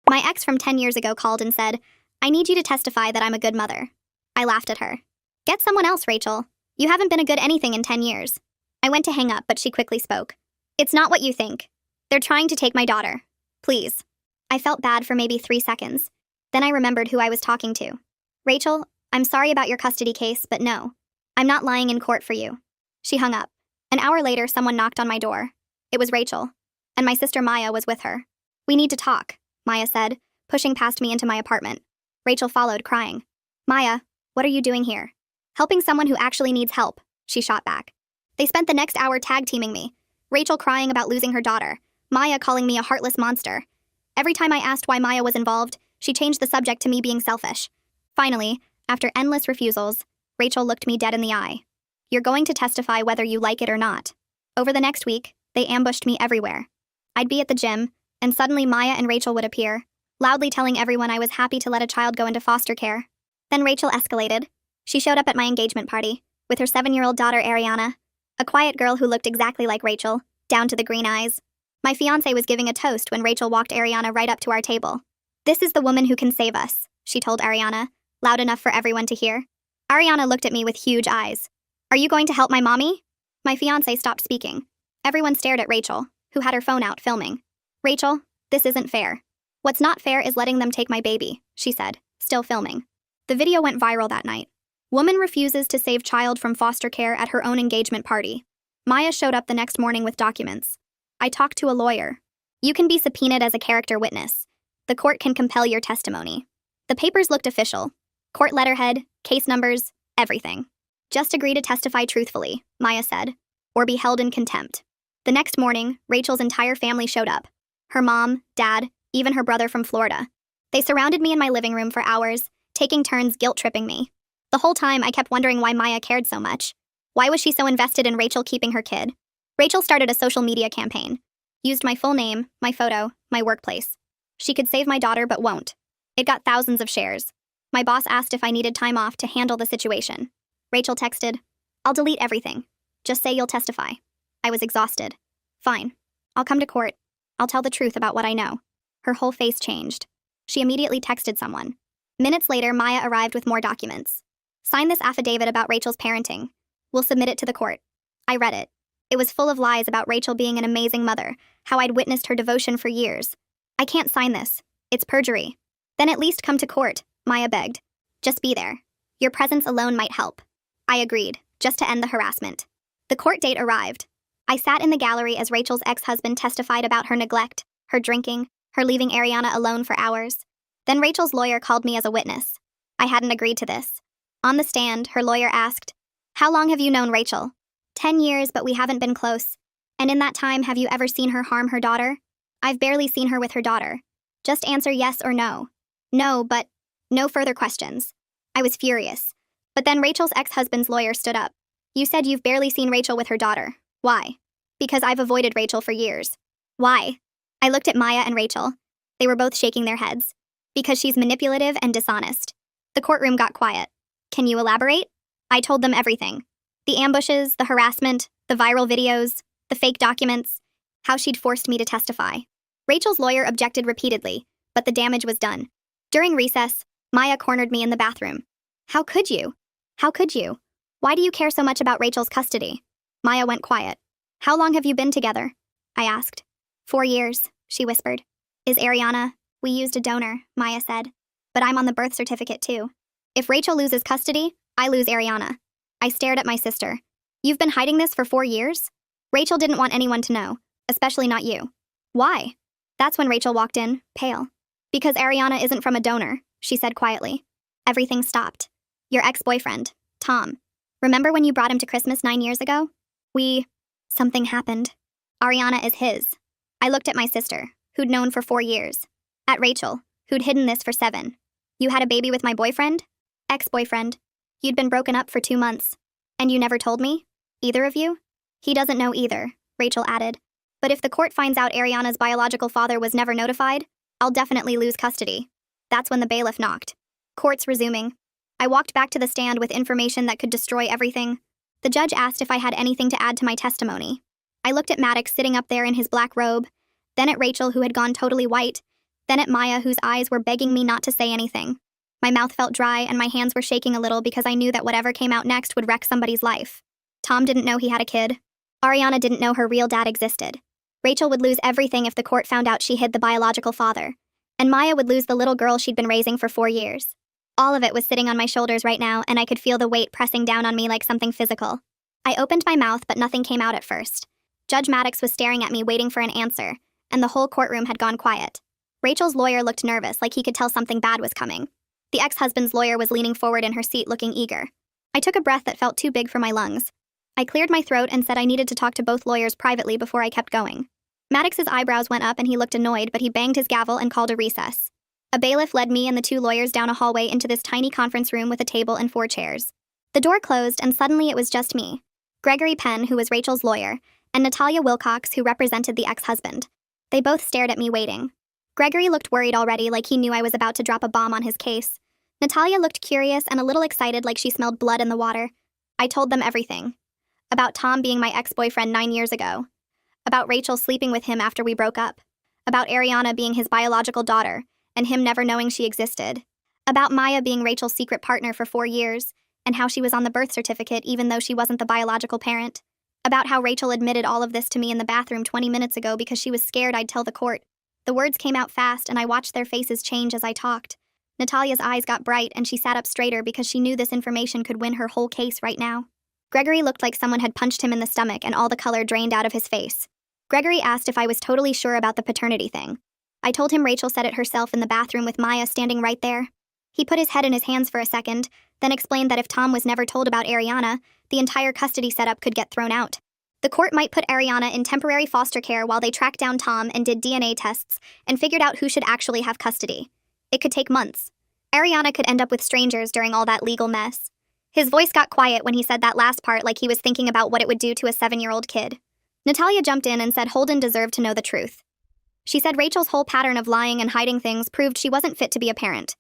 My ex from 10 years ago called and said, "I need you to testify that I'm a good mother." I laughed at her. "Get someone else, Rachel. You haven't been a good anything in 10 years. I went to hang up, but she quickly spoke. "It's not what you think. They're trying to take my daughter. Please." I felt bad for maybe 3 seconds. Then I remembered who I was talking to. "Rachel, I'm sorry about your custody case, but no. I'm not lying in court for you." She hung up. An hour later, someone knocked on my door. It was Rachel. And my sister Maya was with her. "We need to talk," Maya said, pushing past me into my apartment. Rachel followed, crying. "Maya, what are you doing here?" "Helping someone who actually needs help," she shot back. They spent the next hour tag-teaming me. Rachel crying about losing her daughter. Maya calling me a heartless monster. Every time I asked why Maya was involved, she changed the subject to me being selfish. Finally, after endless refusals, Rachel looked me dead in the eye. "You're going to testify whether you like it or not." Over the next week, they ambushed me everywhere. I'd be at the gym, and suddenly Maya and Rachel would appear, loudly telling everyone I was happy to let a child go into foster care. Then Rachel escalated. She showed up at my engagement party, with her 7-year-old daughter Ariana, a quiet girl who looked exactly like Rachel, down to the green eyes. My fiancé was giving a toast when Rachel walked Ariana right up to our table. "This is the woman who can save us," she told Ariana, loud enough for everyone to hear. Ariana looked at me with huge eyes. "Are you going to help my mommy?" My fiancé stopped speaking. Everyone stared at Rachel, who had her phone out filming. "Rachel, this isn't fair. What's not fair is letting them take my baby," she said, still filming. The video went viral that night. Woman refuses to save child from foster care at her own engagement party. Maya showed up the next morning with documents. I talked to a lawyer. "You can be subpoenaed as a character witness. The court can compel your testimony." The papers looked official. Court letterhead, case numbers, everything. "Just agree to testify truthfully," Maya said, "or be held in contempt." The next morning, Rachel's entire family showed up. Her mom, dad, even her brother from Florida. They surrounded me in my living room for hours, taking turns guilt-tripping me. The whole time, I kept wondering why Maya cared so much. Why was she so invested in Rachel keeping her kid? Rachel started a social media campaign. Used my full name, my photo, my workplace. She could save my daughter but won't. It got thousands of shares. My boss asked if I needed time off to handle the situation. Rachel texted, "I'll delete everything. Just say you'll testify." I was exhausted. "Fine. I'll come to court. I'll tell the truth about what I know." Her whole face changed. She immediately texted someone. Minutes later, Maya arrived with more documents. "Sign this affidavit about Rachel's parenting. We'll submit it to the court." I read it. It was full of lies about Rachel being an amazing mother, how I'd witnessed her devotion for years. "I can't sign this. It's perjury." "Then at least come to court," Maya begged. "Just be there. Your presence alone might help." I agreed, just to end the harassment. The court date arrived. I sat in the gallery as Rachel's ex-husband testified about her neglect, her drinking, her leaving Ariana alone for hours. Then Rachel's lawyer called me as a witness. I hadn't agreed to this. On the stand, her lawyer asked, "How long have you known Rachel?" 10 years, but we haven't been close. "And in that time, have you ever seen her harm her daughter?" "I've barely seen her with her daughter." "Just answer yes or no." "No, but..." No further questions. I was furious. But then Rachel's ex-husband's lawyer stood up. "You said you've barely seen Rachel with her daughter. Why?" "Because I've avoided Rachel for years." "Why?" I looked at Maya and Rachel. They were both shaking their heads. "Because she's manipulative and dishonest." The courtroom got quiet. "Can you elaborate?" I told them everything. The ambushes, the harassment, the viral videos, the fake documents, how she'd forced me to testify. Rachel's lawyer objected repeatedly, but the damage was done. During recess, Maya cornered me in the bathroom. "How could you? How could you? Why do you care so much about Rachel's custody?" Maya went quiet. "How long have you been together?" I asked. 4 years, she whispered. "Is Ariana?" "We used a donor," Maya said. "But I'm on the birth certificate too. If Rachel loses custody, I lose Ariana." I stared at my sister. "You've been hiding this for 4 years?" "Rachel didn't want anyone to know, especially not you." "Why?" That's when Rachel walked in, pale. "Because Ariana isn't from a donor," she said quietly. Everything stopped. "Your ex-boyfriend, Tom. Remember when you brought him to Christmas 9 years ago? Something happened. Ariana is his." I looked at my sister, who'd known for 4 years. At Rachel, who'd hidden this for 7. "You had a baby with my boyfriend?" "Ex-boyfriend. You'd been broken up for 2 months. And you never told me? Either of you?" "He doesn't know either," Rachel added. "But if the court finds out Ariana's biological father was never notified, I'll definitely lose custody." That's when the bailiff knocked. Court's resuming. I walked back to the stand with information that could destroy everything. The judge asked if I had anything to add to my testimony. I looked at Maddox sitting up there in his black robe, then at Rachel, who had gone totally white, Then at Maya, whose eyes were begging me not to say anything. My mouth felt dry and my hands were shaking a little because I knew that whatever came out next would wreck somebody's life. Tom didn't know he had a kid. Ariana didn't know her real dad existed. Rachel would lose everything if the court found out she hid the biological father. And Maya would lose the little girl she'd been raising for 4 years. All of it was sitting on my shoulders right now, and I could feel the weight pressing down on me like something physical. I opened my mouth, but nothing came out at first. Judge Maddox was staring at me, waiting for an answer, and the whole courtroom had gone quiet. Rachel's lawyer looked nervous, like he could tell something bad was coming. The ex-husband's lawyer was leaning forward in her seat, looking eager. I took a breath that felt too big for my lungs. I cleared my throat and said I needed to talk to both lawyers privately before I kept going. Maddox's eyebrows went up and he looked annoyed, but he banged his gavel and called a recess. A bailiff led me and the 2 lawyers down a hallway into this tiny conference room with a table and 4 chairs. The door closed and suddenly it was just me, Gregory Penn, who was Rachel's lawyer, and Natalia Wilcox, who represented the ex-husband. They both stared at me, waiting. Gregory looked worried already, like he knew I was about to drop a bomb on his case. Natalia looked curious and a little excited, like she smelled blood in the water. I told them everything. About Tom being my ex-boyfriend 9 years ago. About Rachel sleeping with him after we broke up. About Ariana being his biological daughter, and him never knowing she existed. About Maya being Rachel's secret partner for 4 years, and how she was on the birth certificate even though she wasn't the biological parent. About how Rachel admitted all of this to me in the bathroom 20 minutes ago because she was scared I'd tell the court. The words came out fast and I watched their faces change as I talked. Natalia's eyes got bright and she sat up straighter because she knew this information could win her whole case right now. Gregory looked like someone had punched him in the stomach and all the color drained out of his face. Gregory asked if I was totally sure about the paternity thing. I told him Rachel said it herself in the bathroom with Maya standing right there. He put his head in his hands for a second, then explained that if Tom was never told about Ariana, the entire custody setup could get thrown out. The court might put Ariana in temporary foster care while they tracked down Tom and did DNA tests and figured out who should actually have custody. It could take months. Ariana could end up with strangers during all that legal mess. His voice got quiet when he said that last part, like he was thinking about what it would do to a 7-year-old kid. Natalia jumped in and said Holden deserved to know the truth. She said Rachel's whole pattern of lying and hiding things proved she wasn't fit to be a parent.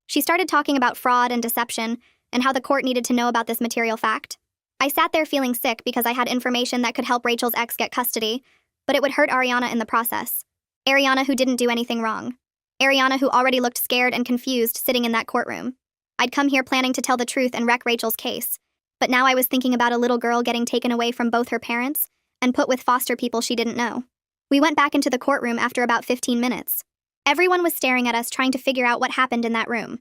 She started talking about fraud and deception and how the court needed to know about this material fact. I sat there feeling sick because I had information that could help Rachel's ex get custody, but it would hurt Ariana in the process. Ariana, who didn't do anything wrong. Ariana, who already looked scared and confused sitting in that courtroom. I'd come here planning to tell the truth and wreck Rachel's case, but now I was thinking about a little girl getting taken away from both her parents and put with foster people she didn't know. We went back into the courtroom after about 15 minutes. Everyone was staring at us, trying to figure out what happened in that room.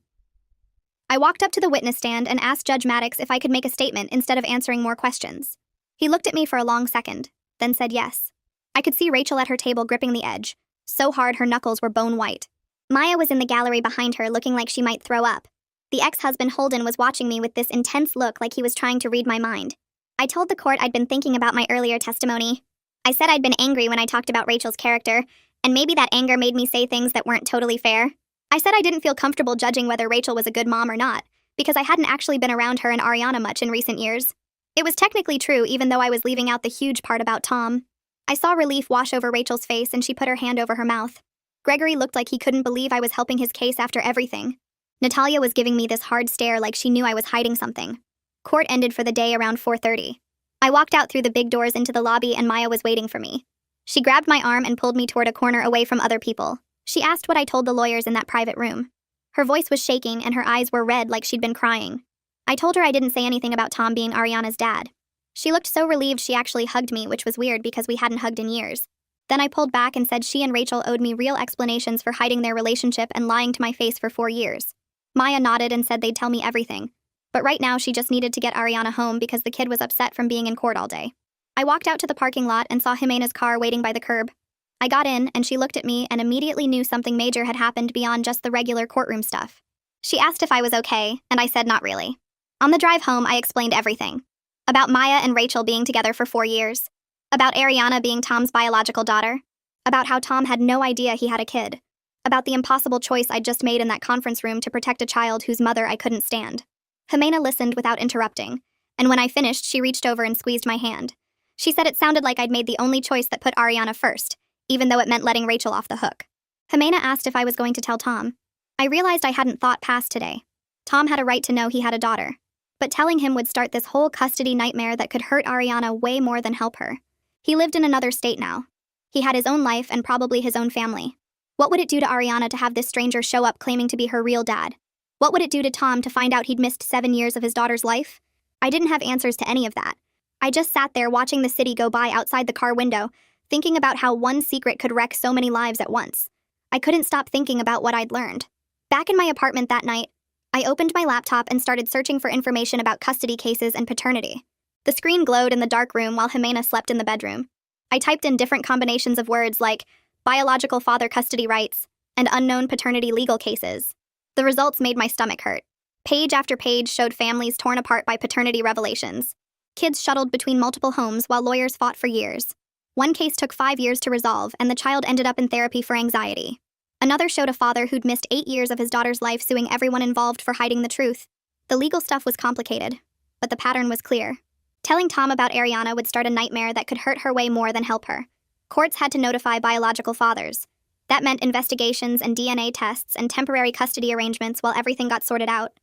I walked up to the witness stand and asked Judge Maddox if I could make a statement instead of answering more questions. He looked at me for a long second, then said yes. I could see Rachel at her table gripping the edge, so hard her knuckles were bone white. Maya was in the gallery behind her, looking like she might throw up. The ex-husband Holden was watching me with this intense look, like he was trying to read my mind. I told the court I'd been thinking about my earlier testimony. I said I'd been angry when I talked about Rachel's character, and maybe that anger made me say things that weren't totally fair. I said I didn't feel comfortable judging whether Rachel was a good mom or not, because I hadn't actually been around her and Ariana much in recent years. It was technically true, even though I was leaving out the huge part about Tom. I saw relief wash over Rachel's face and she put her hand over her mouth. Gregory looked like he couldn't believe I was helping his case after everything. Natalia was giving me this hard stare like she knew I was hiding something. Court ended for the day around 4:30. I walked out through the big doors into the lobby and Maya was waiting for me. She grabbed my arm and pulled me toward a corner away from other people. She asked what I told the lawyers in that private room. Her voice was shaking and her eyes were red like she'd been crying. I told her I didn't say anything about Tom being Ariana's dad. She looked so relieved she actually hugged me, which was weird because we hadn't hugged in years. Then I pulled back and said she and Rachel owed me real explanations for hiding their relationship and lying to my face for 4 years. Maya nodded and said they'd tell me everything. But right now she just needed to get Ariana home because the kid was upset from being in court all day. I walked out to the parking lot and saw Jimena's car waiting by the curb. I got in and she looked at me and immediately knew something major had happened beyond just the regular courtroom stuff. She asked if I was okay, and I said not really. On the drive home, I explained everything. About Maya and Rachel being together for 4 years. About Ariana being Tom's biological daughter. About how Tom had no idea he had a kid. About the impossible choice I'd just made in that conference room to protect a child whose mother I couldn't stand. Jimena listened without interrupting, and when I finished, she reached over and squeezed my hand. She said it sounded like I'd made the only choice that put Ariana first, even though it meant letting Rachel off the hook. Jimena asked if I was going to tell Tom. I realized I hadn't thought past today. Tom had a right to know he had a daughter. But telling him would start this whole custody nightmare that could hurt Ariana way more than help her. He lived in another state now. He had his own life and probably his own family. What would it do to Ariana to have this stranger show up claiming to be her real dad? What would it do to Tom to find out he'd missed 7 years of his daughter's life? I didn't have answers to any of that. I just sat there watching the city go by outside the car window, thinking about how one secret could wreck so many lives at once. I couldn't stop thinking about what I'd learned. Back in my apartment that night, I opened my laptop and started searching for information about custody cases and paternity. The screen glowed in the dark room while Jimena slept in the bedroom. I typed in different combinations of words like biological father custody rights and unknown paternity legal cases. The results made my stomach hurt. Page after page showed families torn apart by paternity revelations. Kids shuttled between multiple homes while lawyers fought for years. One case took 5 years to resolve, and the child ended up in therapy for anxiety. Another showed a father who'd missed 8 years of his daughter's life suing everyone involved for hiding the truth. The legal stuff was complicated, but the pattern was clear. Telling Tom about Ariana would start a nightmare that could hurt her way more than help her. Courts had to notify biological fathers. That meant investigations and DNA tests and temporary custody arrangements while everything got sorted out.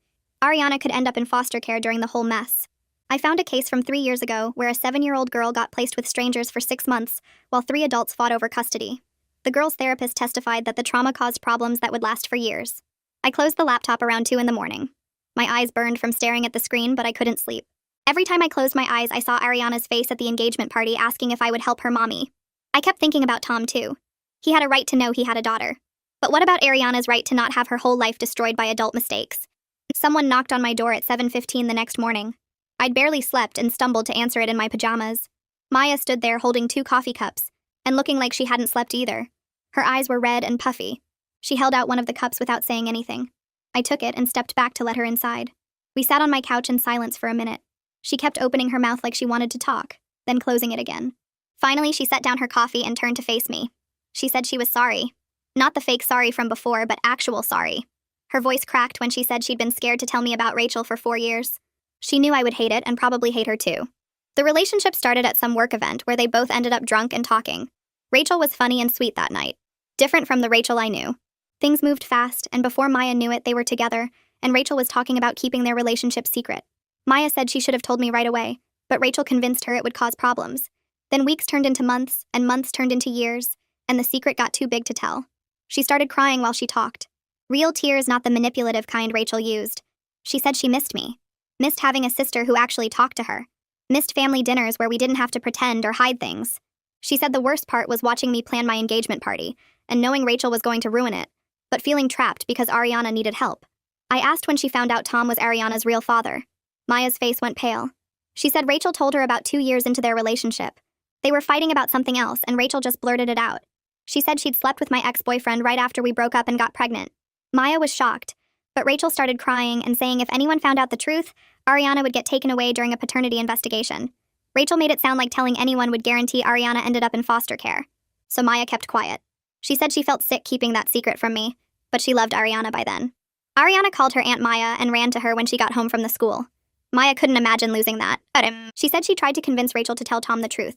Ariana could end up in foster care during the whole mess. I found a case from 3 years ago where a 7-year-old girl got placed with strangers for 6 months while 3 adults fought over custody. The girl's therapist testified that the trauma caused problems that would last for years. I closed the laptop around 2 in the morning. My eyes burned from staring at the screen, but I couldn't sleep. Every time I closed my eyes, I saw Ariana's face at the engagement party asking if I would help her mommy. I kept thinking about Tom, too. He had a right to know he had a daughter. But what about Ariana's right to not have her whole life destroyed by adult mistakes? Someone knocked on my door at 7:15 the next morning. I'd barely slept and stumbled to answer it in my pajamas. Maya stood there holding 2 coffee cups and looking like she hadn't slept either. Her eyes were red and puffy. She held out one of the cups without saying anything. I took it and stepped back to let her inside. We sat on my couch in silence for a minute. She kept opening her mouth like she wanted to talk, then closing it again. Finally, she set down her coffee and turned to face me. She said she was sorry. Not the fake sorry from before, but actual sorry. Her voice cracked when she said she'd been scared to tell me about Rachel for 4 years. She knew I would hate it and probably hate her too. The relationship started at some work event where they both ended up drunk and talking. Rachel was funny and sweet that night. Different from the Rachel I knew. Things moved fast, and before Maya knew it, they were together, and Rachel was talking about keeping their relationship secret. Maya said she should have told me right away, but Rachel convinced her it would cause problems. Then weeks turned into months, and months turned into years, and the secret got too big to tell. She started crying while she talked. Real tears, not the manipulative kind Rachel used. She said she missed me. Missed having a sister who actually talked to her. Missed family dinners where we didn't have to pretend or hide things. She said the worst part was watching me plan my engagement party, and knowing Rachel was going to ruin it, but feeling trapped because Ariana needed help. I asked when she found out Tom was Ariana's real father. Maya's face went pale. She said Rachel told her about 2 years into their relationship. They were fighting about something else, and Rachel just blurted it out. She said she'd slept with my ex-boyfriend right after we broke up and got pregnant. Maya was shocked, but Rachel started crying and saying if anyone found out the truth, Ariana would get taken away during a paternity investigation. Rachel made it sound like telling anyone would guarantee Ariana ended up in foster care. So Maya kept quiet. She said she felt sick keeping that secret from me, but she loved Ariana by then. Ariana called her Aunt Maya and ran to her when she got home from the school. Maya couldn't imagine losing that. She said she tried to convince Rachel to tell Tom the truth,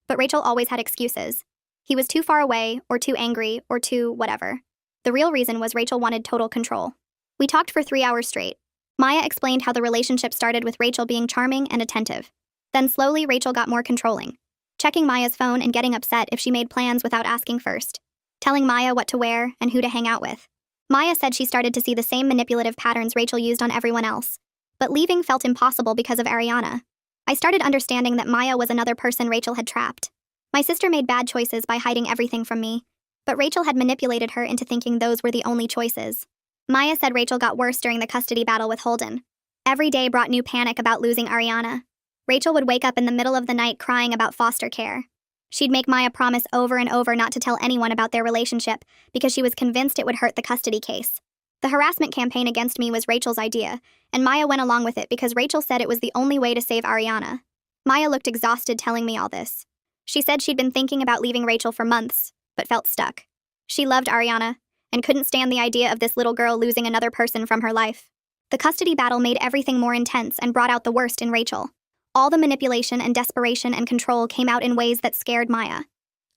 but Rachel always had excuses. He was too far away, or too angry, or too whatever. The real reason was Rachel wanted total control. We talked for 3 hours straight. Maya explained how the relationship started with Rachel being charming and attentive. Then slowly Rachel got more controlling, checking Maya's phone and getting upset if she made plans without asking first, telling Maya what to wear and who to hang out with. Maya said she started to see the same manipulative patterns Rachel used on everyone else, but leaving felt impossible because of Ariana. I started understanding that Maya was another person Rachel had trapped. My sister made bad choices by hiding everything from me, but Rachel had manipulated her into thinking those were the only choices. Maya said Rachel got worse during the custody battle with Holden. Every day brought new panic about losing Ariana. Rachel would wake up in the middle of the night crying about foster care. She'd make Maya promise over and over not to tell anyone about their relationship because she was convinced it would hurt the custody case. The harassment campaign against me was Rachel's idea, and Maya went along with it because Rachel said it was the only way to save Ariana. Maya looked exhausted telling me all this. She said she'd been thinking about leaving Rachel for months, but felt stuck. She loved Ariana, and couldn't stand the idea of this little girl losing another person from her life. The custody battle made everything more intense and brought out the worst in Rachel. All the manipulation and desperation and control came out in ways that scared Maya.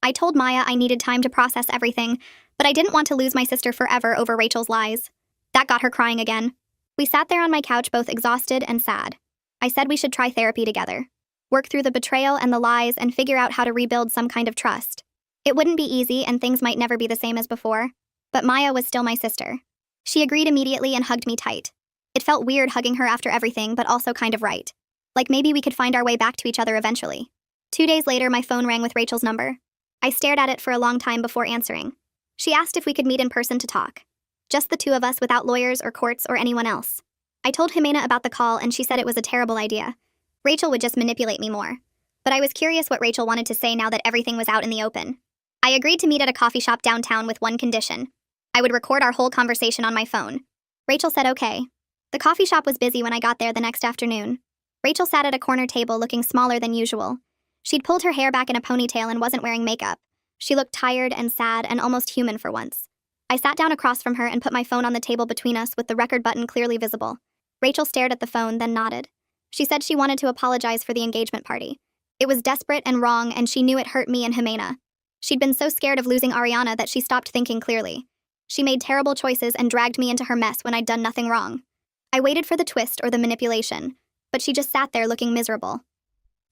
I told Maya I needed time to process everything, but I didn't want to lose my sister forever over Rachel's lies. That got her crying again. We sat there on my couch both exhausted and sad. I said we should try therapy together. Work through the betrayal and the lies and figure out how to rebuild some kind of trust. It wouldn't be easy and things might never be the same as before, But Maya was still my sister. She agreed immediately and hugged me tight. It felt weird hugging her after everything, but also kind of right. Like maybe we could find our way back to each other eventually. 2 days later, my phone rang with Rachel's number. I stared at it for a long time before answering. She asked if we could meet in person to talk. Just the two of us without lawyers or courts or anyone else. I told Jimena about the call and she said it was a terrible idea. Rachel would just manipulate me more. But I was curious what Rachel wanted to say now that everything was out in the open. I agreed to meet at a coffee shop downtown with one condition. I would record our whole conversation on my phone. Rachel said okay. The coffee shop was busy when I got there the next afternoon. Rachel sat at a corner table looking smaller than usual. She'd pulled her hair back in a ponytail and wasn't wearing makeup. She looked tired and sad and almost human for once. I sat down across from her and put my phone on the table between us with the record button clearly visible. Rachel stared at the phone, then nodded. She said she wanted to apologize for the engagement party. It was desperate and wrong, and she knew it hurt me and Jimena. She'd been so scared of losing Ariana that she stopped thinking clearly. She made terrible choices and dragged me into her mess when I'd done nothing wrong. I waited for the twist or the manipulation, but she just sat there looking miserable.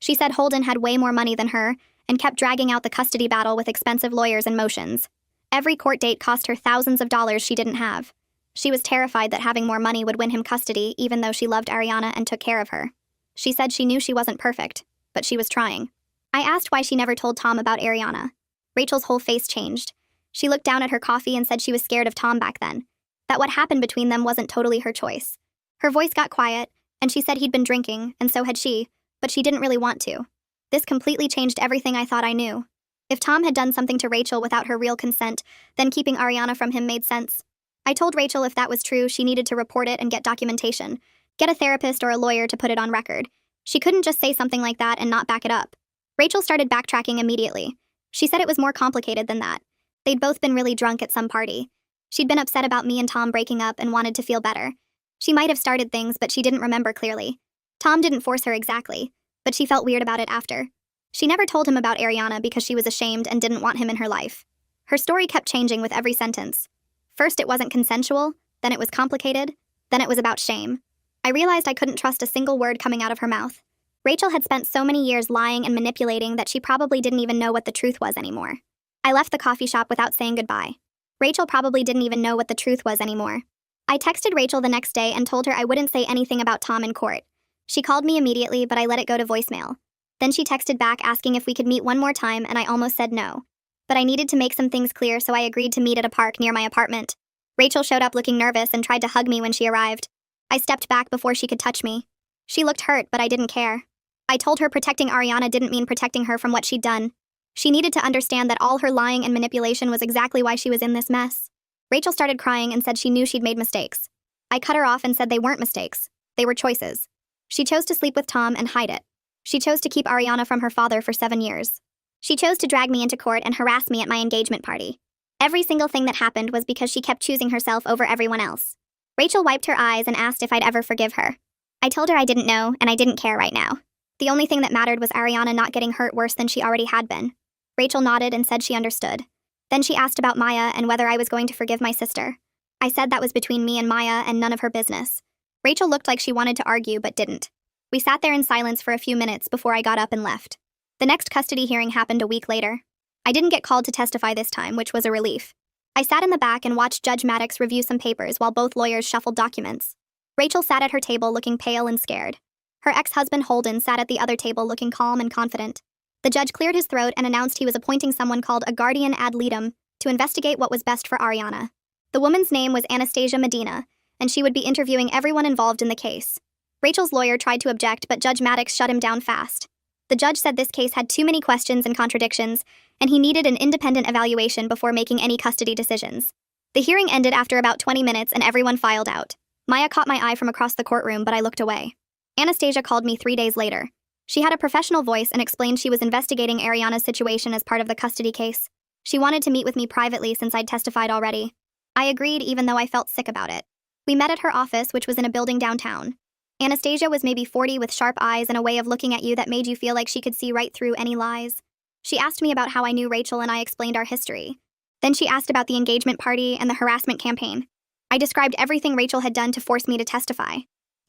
She said Holden had way more money than her and kept dragging out the custody battle with expensive lawyers and motions. Every court date cost her thousands of dollars she didn't have. She was terrified that having more money would win him custody even though she loved Ariana and took care of her. She said she knew she wasn't perfect, but she was trying. I asked why she never told Tom about Ariana. Rachel's whole face changed. She looked down at her coffee and said she was scared of Tom back then, that what happened between them wasn't totally her choice. Her voice got quiet, and she said he'd been drinking, and so had she, but she didn't really want to. This completely changed everything I thought I knew. If Tom had done something to Rachel without her real consent, then keeping Ariana from him made sense. I told Rachel if that was true, she needed to report it and get documentation. Get a therapist or a lawyer to put it on record. She couldn't just say something like that and not back it up. Rachel started backtracking immediately. She said it was more complicated than that. They'd both been really drunk at some party. She'd been upset about me and Tom breaking up and wanted to feel better. She might have started things, but she didn't remember clearly. Tom didn't force her exactly, but she felt weird about it after. She never told him about Ariana because she was ashamed and didn't want him in her life. Her story kept changing with every sentence. First it wasn't consensual, then it was complicated, then it was about shame. I realized I couldn't trust a single word coming out of her mouth. Rachel had spent so many years lying and manipulating that she probably didn't even know what the truth was anymore. I left the coffee shop without saying goodbye. Rachel probably didn't even know what the truth was anymore. I texted Rachel the next day and told her I wouldn't say anything about Tom in court. She called me immediately, but I let it go to voicemail. Then she texted back asking if we could meet one more time, and I almost said no. But I needed to make some things clear, so I agreed to meet at a park near my apartment. Rachel showed up looking nervous and tried to hug me when she arrived. I stepped back before she could touch me. She looked hurt, but I didn't care. I told her protecting Ariana didn't mean protecting her from what she'd done. She needed to understand that all her lying and manipulation was exactly why she was in this mess. Rachel started crying and said she knew she'd made mistakes. I cut her off and said they weren't mistakes. They were choices. She chose to sleep with Tom and hide it. She chose to keep Ariana from her father for 7 years. She chose to drag me into court and harass me at my engagement party. Every single thing that happened was because she kept choosing herself over everyone else. Rachel wiped her eyes and asked if I'd ever forgive her. I told her I didn't know, and I didn't care right now. The only thing that mattered was Ariana not getting hurt worse than she already had been. Rachel nodded and said she understood. Then she asked about Maya and whether I was going to forgive my sister. I said that was between me and Maya and none of her business. Rachel looked like she wanted to argue but didn't. We sat there in silence for a few minutes before I got up and left. The next custody hearing happened a week later. I didn't get called to testify this time, which was a relief. I sat in the back and watched Judge Maddox review some papers while both lawyers shuffled documents. Rachel sat at her table looking pale and scared. Her ex-husband Holden sat at the other table looking calm and confident. The judge cleared his throat and announced he was appointing someone called a guardian ad litem to investigate what was best for Ariana. The woman's name was Anastasia Medina, and she would be interviewing everyone involved in the case. Rachel's lawyer tried to object, but Judge Maddox shut him down fast. The judge said this case had too many questions and contradictions, and he needed an independent evaluation before making any custody decisions. The hearing ended after about 20 minutes and everyone filed out. Maya caught my eye from across the courtroom, but I looked away. Anastasia called me 3 days later. She had a professional voice and explained she was investigating Ariana's situation as part of the custody case. She wanted to meet with me privately since I'd testified already. I agreed even though I felt sick about it. We met at her office, which was in a building downtown. Anastasia was maybe 40 with sharp eyes and a way of looking at you that made you feel like she could see right through any lies. She asked me about how I knew Rachel and I explained our history. Then she asked about the engagement party and the harassment campaign. I described everything Rachel had done to force me to testify.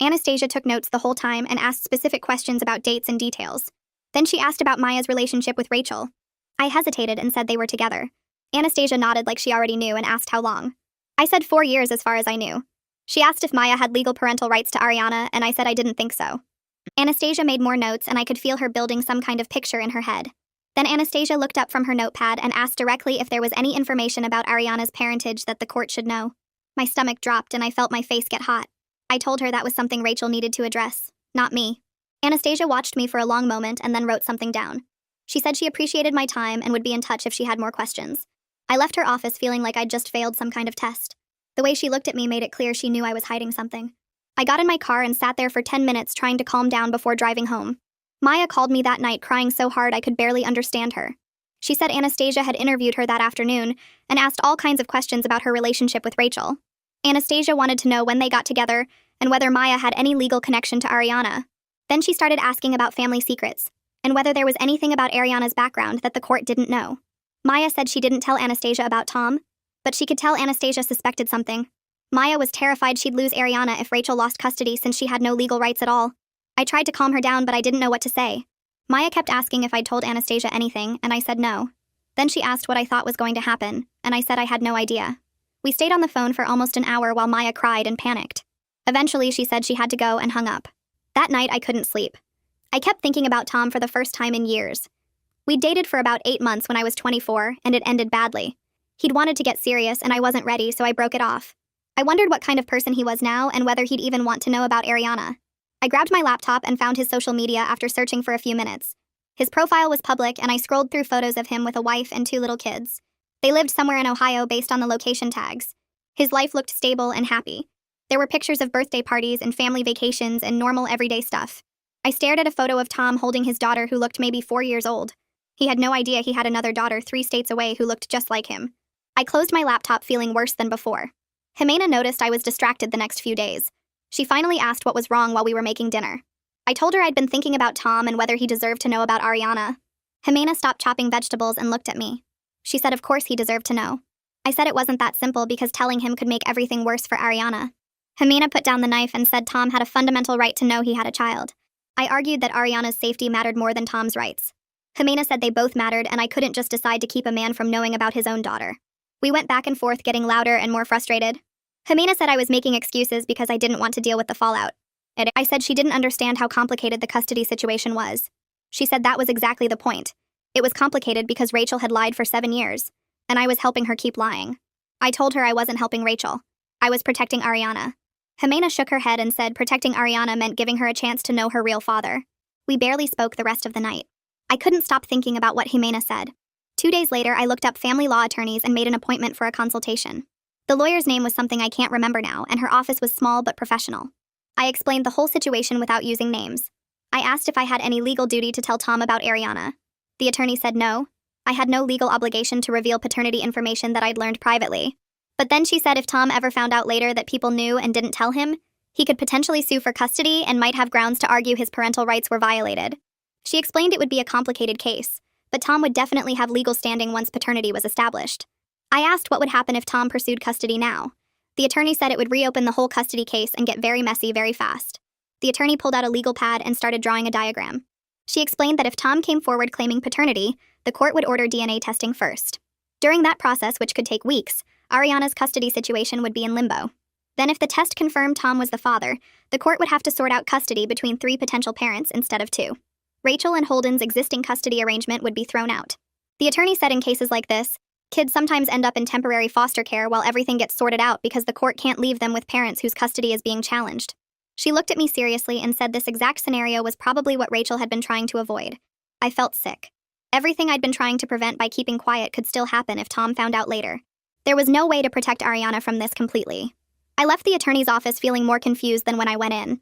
Anastasia took notes the whole time and asked specific questions about dates and details. Then she asked about Maya's relationship with Rachel. I hesitated and said they were together. Anastasia nodded like she already knew and asked how long. I said 4 years as far as I knew. She asked if Maya had legal parental rights to Ariana, and I said I didn't think so. Anastasia made more notes, and I could feel her building some kind of picture in her head. Then Anastasia looked up from her notepad and asked directly if there was any information about Ariana's parentage that the court should know. My stomach dropped and I felt my face get hot. I told her that was something Rachel needed to address, not me. Anastasia watched me for a long moment and then wrote something down. She said she appreciated my time and would be in touch if she had more questions. I left her office feeling like I'd just failed some kind of test. The way she looked at me made it clear she knew I was hiding something. I got in my car and sat there for 10 minutes trying to calm down before driving home. Maya called me that night crying so hard I could barely understand her. She said Anastasia had interviewed her that afternoon and asked all kinds of questions about her relationship with Rachel. Anastasia wanted to know when they got together and whether Maya had any legal connection to Ariana. Then she started asking about family secrets and whether there was anything about Ariana's background that the court didn't know. Maya said she didn't tell Anastasia about Tom, but she could tell Anastasia suspected something. Maya was terrified she'd lose Ariana if Rachel lost custody since she had no legal rights at all. I tried to calm her down, but I didn't know what to say. Maya kept asking if I'd told Anastasia anything, and I said no. Then she asked what I thought was going to happen, and I said I had no idea. We stayed on the phone for almost an hour while Maya cried and panicked. Eventually, she said she had to go and hung up. That night, I couldn't sleep. I kept thinking about Tom for the first time in years. We'd dated for about 8 months when I was 24, and it ended badly. He'd wanted to get serious, and I wasn't ready, so I broke it off. I wondered what kind of person he was now and whether he'd even want to know about Ariana. I grabbed my laptop and found his social media after searching for a few minutes. His profile was public, and I scrolled through photos of him with a wife and 2 little kids. They lived somewhere in Ohio based on the location tags. His life looked stable and happy. There were pictures of birthday parties and family vacations and normal everyday stuff. I stared at a photo of Tom holding his daughter who looked maybe 4 years old. He had no idea he had another daughter 3 states away who looked just like him. I closed my laptop feeling worse than before. Jimena noticed I was distracted the next few days. She finally asked what was wrong while we were making dinner. I told her I'd been thinking about Tom and whether he deserved to know about Ariana. Jimena stopped chopping vegetables and looked at me. She said of course he deserved to know. I said it wasn't that simple because telling him could make everything worse for Ariana. Jimena put down the knife and said Tom had a fundamental right to know he had a child. I argued that Ariana's safety mattered more than Tom's rights. Jimena said they both mattered and I couldn't just decide to keep a man from knowing about his own daughter. We went back and forth, getting louder and more frustrated. Jimena said I was making excuses because I didn't want to deal with the fallout. I said she didn't understand how complicated the custody situation was. She said that was exactly the point. It was complicated because Rachel had lied for 7 years, and I was helping her keep lying. I told her I wasn't helping Rachel. I was protecting Ariana. Jimena shook her head and said protecting Ariana meant giving her a chance to know her real father. We barely spoke the rest of the night. I couldn't stop thinking about what Jimena said. 2 days later, I looked up family law attorneys and made an appointment for a consultation. The lawyer's name was something I can't remember now, and her office was small but professional. I explained the whole situation without using names. I asked if I had any legal duty to tell Tom about Ariana. The attorney said no. I had no legal obligation to reveal paternity information that I'd learned privately. But then she said if Tom ever found out later that people knew and didn't tell him, he could potentially sue for custody and might have grounds to argue his parental rights were violated. She explained it would be a complicated case, but Tom would definitely have legal standing once paternity was established. I asked what would happen if Tom pursued custody now. The attorney said it would reopen the whole custody case and get very messy very fast. The attorney pulled out a legal pad and started drawing a diagram. She explained that if Tom came forward claiming paternity, the court would order DNA testing first. During that process, which could take weeks, Ariana's custody situation would be in limbo. Then if the test confirmed Tom was the father, the court would have to sort out custody between 3 potential parents instead of 2. Rachel and Holden's existing custody arrangement would be thrown out. The attorney said in cases like this, kids sometimes end up in temporary foster care while everything gets sorted out because the court can't leave them with parents whose custody is being challenged. She looked at me seriously and said this exact scenario was probably what Rachel had been trying to avoid. I felt sick. Everything I'd been trying to prevent by keeping quiet could still happen if Tom found out later. There was no way to protect Ariana from this completely. I left the attorney's office feeling more confused than when I went in.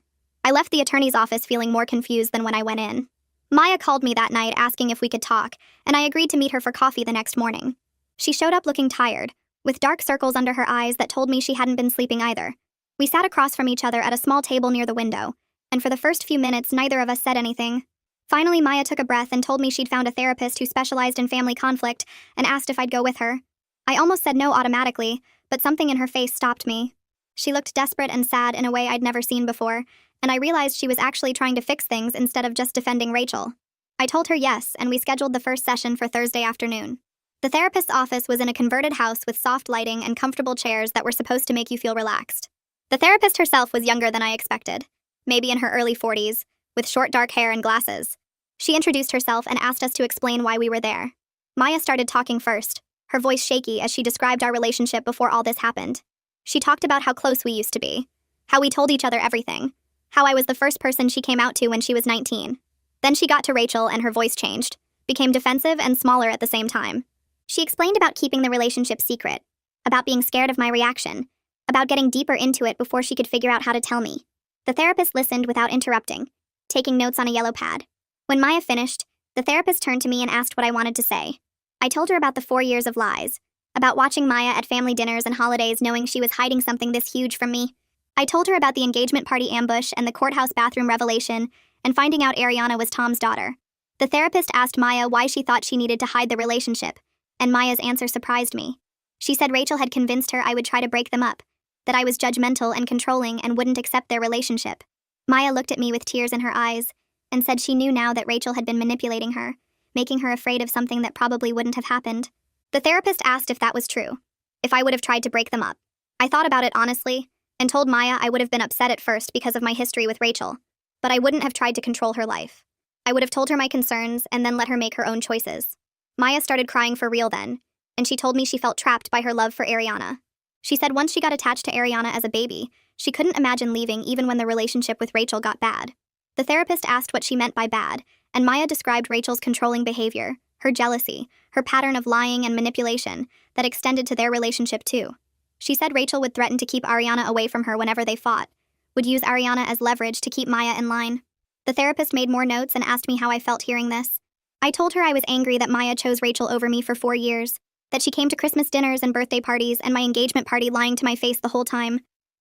Maya called me that night asking if we could talk, and I agreed to meet her for coffee the next morning. She showed up looking tired, with dark circles under her eyes that told me she hadn't been sleeping either. We sat across from each other at a small table near the window, and for the first few minutes neither of us said anything. Finally, Maya took a breath and told me she'd found a therapist who specialized in family conflict and asked if I'd go with her. I almost said no automatically, but something in her face stopped me. She looked desperate and sad in a way I'd never seen before, and I realized she was actually trying to fix things instead of just defending Rachel. I told her yes, and we scheduled the first session for Thursday afternoon. The therapist's office was in a converted house with soft lighting and comfortable chairs that were supposed to make you feel relaxed. The therapist herself was younger than I expected, maybe in her early 40s, with short dark hair and glasses. She introduced herself and asked us to explain why we were there. Maya started talking first, her voice shaky as she described our relationship before all this happened. She talked about how close we used to be, how we told each other everything, how I was the first person she came out to when she was 19. Then she got to Rachel and her voice changed, became defensive and smaller at the same time. She explained about keeping the relationship secret, about being scared of my reaction, about getting deeper into it before she could figure out how to tell me. The therapist listened without interrupting, taking notes on a yellow pad. When Maya finished, the therapist turned to me and asked what I wanted to say. I told her about the 4 years of lies, about watching Maya at family dinners and holidays knowing she was hiding something this huge from me. I told her about the engagement party ambush and the courthouse bathroom revelation and finding out Ariana was Tom's daughter. The therapist asked Maya why she thought she needed to hide the relationship, and Maya's answer surprised me. She said Rachel had convinced her I would try to break them up, that I was judgmental and controlling and wouldn't accept their relationship. Maya looked at me with tears in her eyes and said she knew now that Rachel had been manipulating her, making her afraid of something that probably wouldn't have happened. The therapist asked if that was true, if I would have tried to break them up. I thought about it honestly and told Maya I would have been upset at first because of my history with Rachel, but I wouldn't have tried to control her life. I would have told her my concerns and then let her make her own choices. Maya started crying for real then, and she told me she felt trapped by her love for Ariana. She said once she got attached to Ariana as a baby, she couldn't imagine leaving even when the relationship with Rachel got bad. The therapist asked what she meant by bad, and Maya described Rachel's controlling behavior, her jealousy, her pattern of lying and manipulation that extended to their relationship too. She said Rachel would threaten to keep Ariana away from her whenever they fought, would use Ariana as leverage to keep Maya in line. The therapist made more notes and asked me how I felt hearing this. I told her I was angry that Maya chose Rachel over me for 4 years, that she came to Christmas dinners and birthday parties and my engagement party lying to my face the whole time.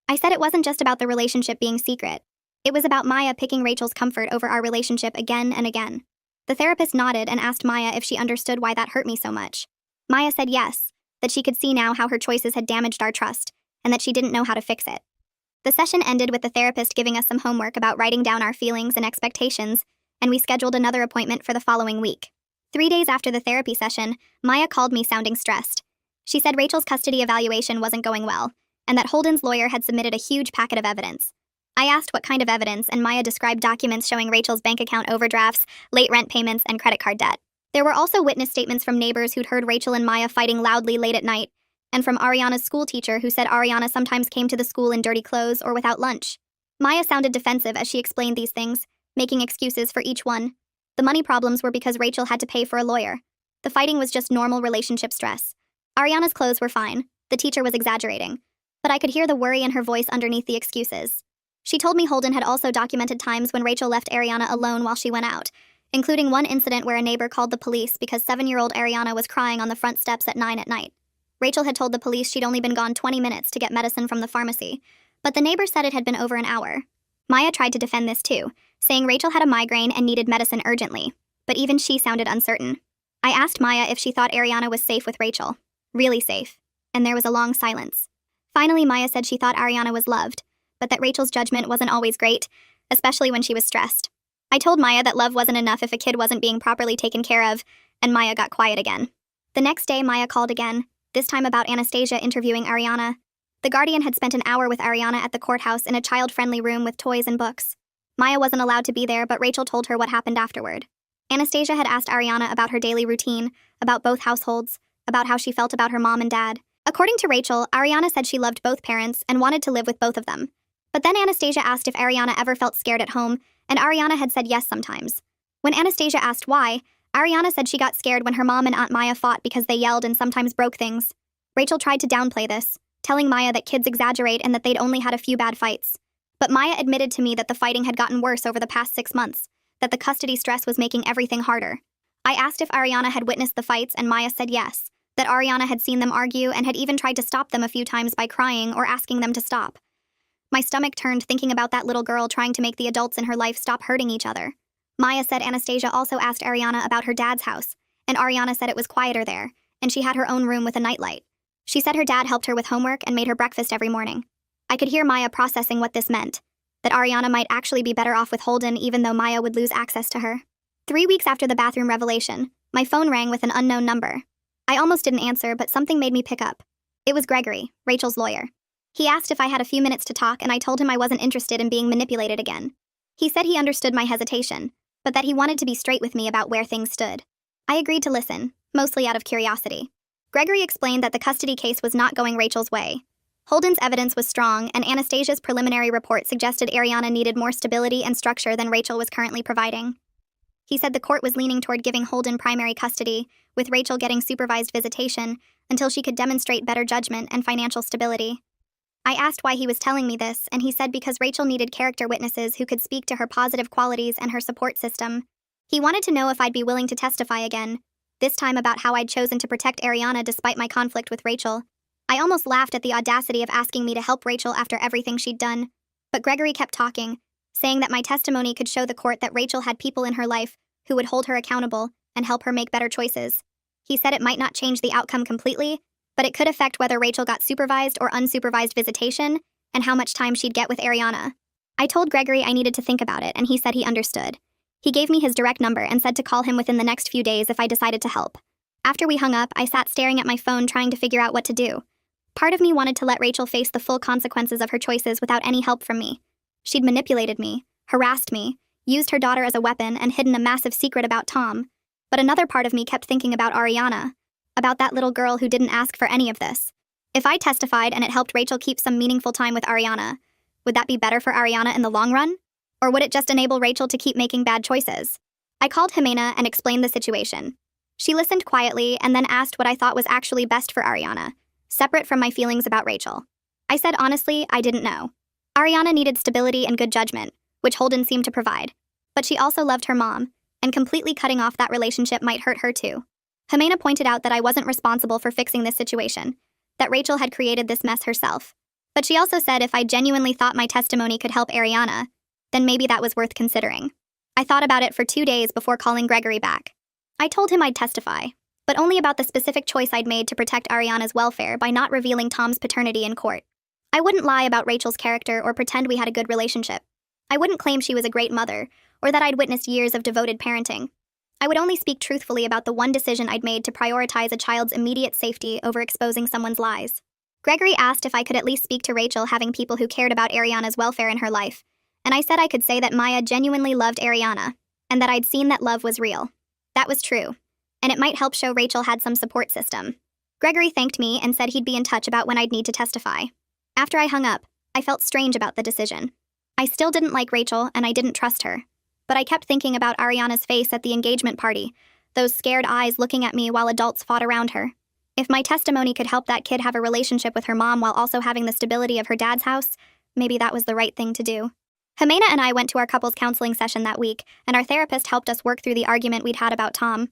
I said it wasn't just about the relationship being secret. It was about Maya picking Rachel's comfort over our relationship again and again. The therapist nodded and asked Maya if she understood why that hurt me so much. Maya said yes, that she could see now how her choices had damaged our trust, and that she didn't know how to fix it. The session ended with the therapist giving us some homework about writing down our feelings and expectations, and we scheduled another appointment for the following week. 3 days after the therapy session, Maya called me sounding stressed. She said Rachel's custody evaluation wasn't going well, and that Holden's lawyer had submitted a huge packet of evidence. I asked what kind of evidence, and Maya described documents showing Rachel's bank account overdrafts, late rent payments, and credit card debt. There were also witness statements from neighbors who'd heard Rachel and Maya fighting loudly late at night, and from Ariana's school teacher who said Ariana sometimes came to the school in dirty clothes or without lunch. Maya sounded defensive as she explained these things, making excuses for each one. The money problems were because Rachel had to pay for a lawyer. The fighting was just normal relationship stress. Ariana's clothes were fine. The teacher was exaggerating. But I could hear the worry in her voice underneath the excuses. She told me Holden had also documented times when Rachel left Ariana alone while she went out, including one incident where a neighbor called the police because 7-year-old Ariana was crying on the front steps at 9 at night. Rachel had told the police she'd only been gone 20 minutes to get medicine from the pharmacy, but the neighbor said it had been over an hour. Maya tried to defend this too, saying Rachel had a migraine and needed medicine urgently, but even she sounded uncertain. I asked Maya if she thought Ariana was safe with Rachel. Really safe. And there was a long silence. Finally, Maya said she thought Ariana was loved, but that Rachel's judgment wasn't always great, especially when she was stressed. I told Maya that love wasn't enough if a kid wasn't being properly taken care of, and Maya got quiet again. The next day, Maya called again, this time about Anastasia interviewing Ariana. The guardian had spent an hour with Ariana at the courthouse in a child-friendly room with toys and books. Maya wasn't allowed to be there, but Rachel told her what happened afterward. Anastasia had asked Ariana about her daily routine, about both households, about how she felt about her mom and dad. According to Rachel, Ariana said she loved both parents and wanted to live with both of them. But then Anastasia asked if Ariana ever felt scared at home, and Ariana had said yes sometimes. When Anastasia asked why, Ariana said she got scared when her mom and Aunt Maya fought because they yelled and sometimes broke things. Rachel tried to downplay this, telling Maya that kids exaggerate and that they'd only had a few bad fights. But Maya admitted to me that the fighting had gotten worse over the past 6 months, that the custody stress was making everything harder. I asked if Ariana had witnessed the fights, and Maya said yes, that Ariana had seen them argue and had even tried to stop them a few times by crying or asking them to stop. My stomach turned thinking about that little girl trying to make the adults in her life stop hurting each other. Maya said Anastasia also asked Ariana about her dad's house, and Ariana said it was quieter there, and she had her own room with a nightlight. She said her dad helped her with homework and made her breakfast every morning. I could hear Maya processing what this meant, that Ariana might actually be better off with Holden even though Maya would lose access to her. 3 weeks after the bathroom revelation, my phone rang with an unknown number. I almost didn't answer, but something made me pick up. It was Gregory, Rachel's lawyer. He asked if I had a few minutes to talk, and I told him I wasn't interested in being manipulated again. He said he understood my hesitation, but that he wanted to be straight with me about where things stood. I agreed to listen, mostly out of curiosity. Gregory explained that the custody case was not going Rachel's way. Holden's evidence was strong, and Anastasia's preliminary report suggested Ariana needed more stability and structure than Rachel was currently providing. He said the court was leaning toward giving Holden primary custody, with Rachel getting supervised visitation, until she could demonstrate better judgment and financial stability. I asked why he was telling me this, and he said because Rachel needed character witnesses who could speak to her positive qualities and her support system. He wanted to know if I'd be willing to testify again, this time about how I'd chosen to protect Ariana despite my conflict with Rachel. I almost laughed at the audacity of asking me to help Rachel after everything she'd done, but Gregory kept talking, saying that my testimony could show the court that Rachel had people in her life who would hold her accountable and help her make better choices. He said it might not change the outcome completely, but it could affect whether Rachel got supervised or unsupervised visitation and how much time she'd get with Ariana. I told Gregory I needed to think about it, and he said he understood. He gave me his direct number and said to call him within the next few days if I decided to help. After we hung up, I sat staring at my phone trying to figure out what to do. Part of me wanted to let Rachel face the full consequences of her choices without any help from me. She'd manipulated me, harassed me, used her daughter as a weapon, and hidden a massive secret about Tom. But another part of me kept thinking about Ariana, about that little girl who didn't ask for any of this. If I testified and it helped Rachel keep some meaningful time with Ariana, would that be better for Ariana in the long run? Or would it just enable Rachel to keep making bad choices? I called Jimena and explained the situation. She listened quietly and then asked what I thought was actually best for Ariana, separate from my feelings about Rachel. I said honestly, I didn't know. Ariana needed stability and good judgment, which Holden seemed to provide. But she also loved her mom, and completely cutting off that relationship might hurt her too. Jimena pointed out that I wasn't responsible for fixing this situation, that Rachel had created this mess herself. But she also said if I genuinely thought my testimony could help Ariana, then maybe that was worth considering. I thought about it for 2 days before calling Gregory back. I told him I'd testify, but only about the specific choice I'd made to protect Ariana's welfare by not revealing Tom's paternity in court. I wouldn't lie about Rachel's character or pretend we had a good relationship. I wouldn't claim she was a great mother, or that I'd witnessed years of devoted parenting. I would only speak truthfully about the one decision I'd made to prioritize a child's immediate safety over exposing someone's lies. Gregory asked if I could at least speak to Rachel having people who cared about Ariana's welfare in her life, and I said I could say that Maya genuinely loved Ariana, and that I'd seen that love was real. That was true, and it might help show Rachel had some support system. Gregory thanked me and said he'd be in touch about when I'd need to testify. After I hung up, I felt strange about the decision. I still didn't like Rachel, and I didn't trust her. But I kept thinking about Ariana's face at the engagement party, those scared eyes looking at me while adults fought around her. If my testimony could help that kid have a relationship with her mom while also having the stability of her dad's house, maybe that was the right thing to do. Jimena and I went to our couples counseling session that week, and our therapist helped us work through the argument we'd had about Tom.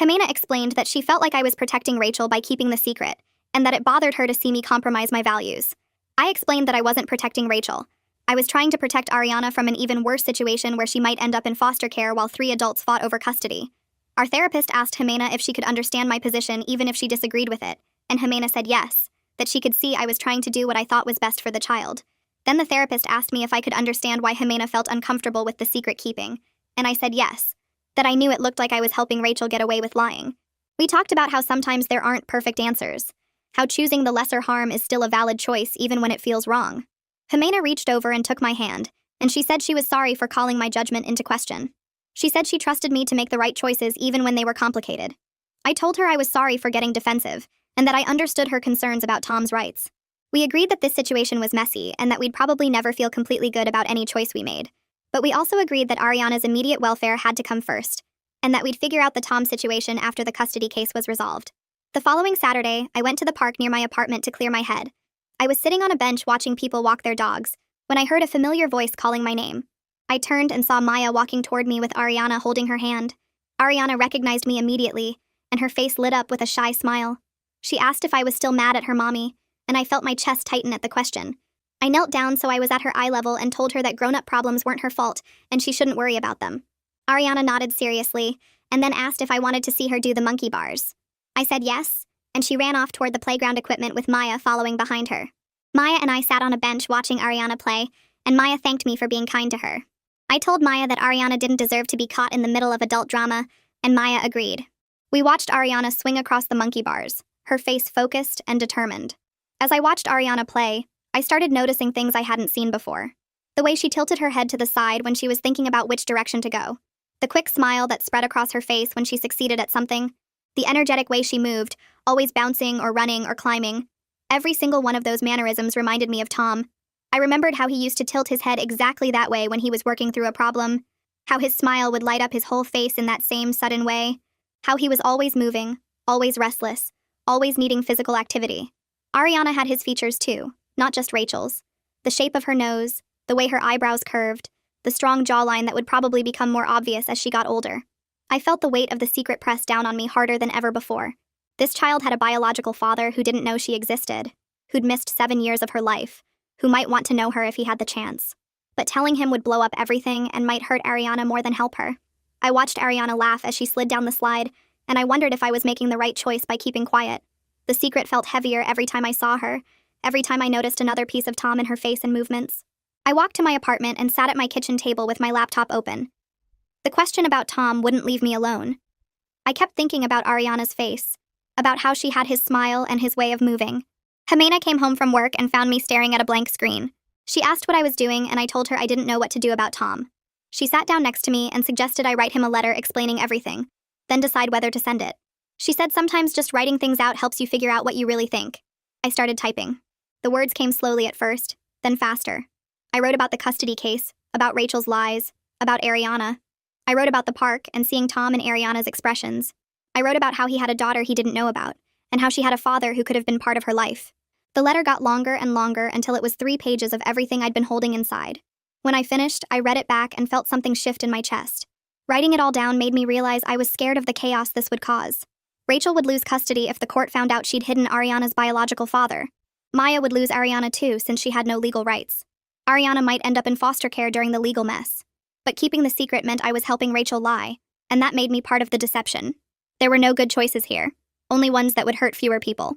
Jimena explained that she felt like I was protecting Rachel by keeping the secret, and that it bothered her to see me compromise my values. I explained that I wasn't protecting Rachel. I was trying to protect Ariana from an even worse situation where she might end up in foster care while 3 adults fought over custody. Our therapist asked Jimena if she could understand my position even if she disagreed with it, and Jimena said yes, that she could see I was trying to do what I thought was best for the child. Then the therapist asked me if I could understand why Jimena felt uncomfortable with the secret keeping, and I said yes, that I knew it looked like I was helping Rachel get away with lying. We talked about how sometimes there aren't perfect answers, how choosing the lesser harm is still a valid choice even when it feels wrong. Jimena reached over and took my hand, and she said she was sorry for calling my judgment into question. She said she trusted me to make the right choices even when they were complicated. I told her I was sorry for getting defensive, and that I understood her concerns about Tom's rights. We agreed that this situation was messy and that we'd probably never feel completely good about any choice we made. But we also agreed that Ariana's immediate welfare had to come first, and that we'd figure out the Tom situation after the custody case was resolved. The following Saturday, I went to the park near my apartment to clear my head. I was sitting on a bench watching people walk their dogs when I heard a familiar voice calling my name. I turned and saw Maya walking toward me with Ariana holding her hand. Ariana recognized me immediately, and her face lit up with a shy smile. She asked if I was still mad at her mommy, and I felt my chest tighten at the question. I knelt down so I was at her eye level and told her that grown-up problems weren't her fault and she shouldn't worry about them. Ariana nodded seriously, and then asked if I wanted to see her do the monkey bars. I said yes, and she ran off toward the playground equipment with Maya following behind her. Maya and I sat on a bench watching Ariana play, and Maya thanked me for being kind to her. I told Maya that Ariana didn't deserve to be caught in the middle of adult drama, and Maya agreed. We watched Ariana swing across the monkey bars, her face focused and determined. As I watched Ariana play, I started noticing things I hadn't seen before. The way she tilted her head to the side when she was thinking about which direction to go. The quick smile that spread across her face when she succeeded at something. The energetic way she moved, always bouncing or running or climbing. Every single one of those mannerisms reminded me of Tom. I remembered how he used to tilt his head exactly that way when he was working through a problem, how his smile would light up his whole face in that same sudden way, how he was always moving, always restless, always needing physical activity. Ariana had his features too, not just Rachel's. The shape of her nose, the way her eyebrows curved, the strong jawline that would probably become more obvious as she got older. I felt the weight of the secret press down on me harder than ever before. This child had a biological father who didn't know she existed, who'd missed 7 years of her life, who might want to know her if he had the chance. But telling him would blow up everything and might hurt Ariana more than help her. I watched Ariana laugh as she slid down the slide, and I wondered if I was making the right choice by keeping quiet. The secret felt heavier every time I saw her, every time I noticed another piece of Tom in her face and movements. I walked to my apartment and sat at my kitchen table with my laptop open. The question about Tom wouldn't leave me alone. I kept thinking about Ariana's face, about how she had his smile and his way of moving. Jimena came home from work and found me staring at a blank screen. She asked what I was doing, and I told her I didn't know what to do about Tom. She sat down next to me and suggested I write him a letter explaining everything, then decide whether to send it. She said sometimes just writing things out helps you figure out what you really think. I started typing. The words came slowly at first, then faster. I wrote about the custody case, about Rachel's lies, about Ariana. I wrote about the park and seeing Tom and Ariana's expressions. I wrote about how he had a daughter he didn't know about, and how she had a father who could have been part of her life. The letter got longer and longer until it was 3 pages of everything I'd been holding inside. When I finished, I read it back and felt something shift in my chest. Writing it all down made me realize I was scared of the chaos this would cause. Rachel would lose custody if the court found out she'd hidden Ariana's biological father. Maya would lose Ariana too, since she had no legal rights. Ariana might end up in foster care during the legal mess. But keeping the secret meant I was helping Rachel lie, and that made me part of the deception. There were no good choices here, only ones that would hurt fewer people.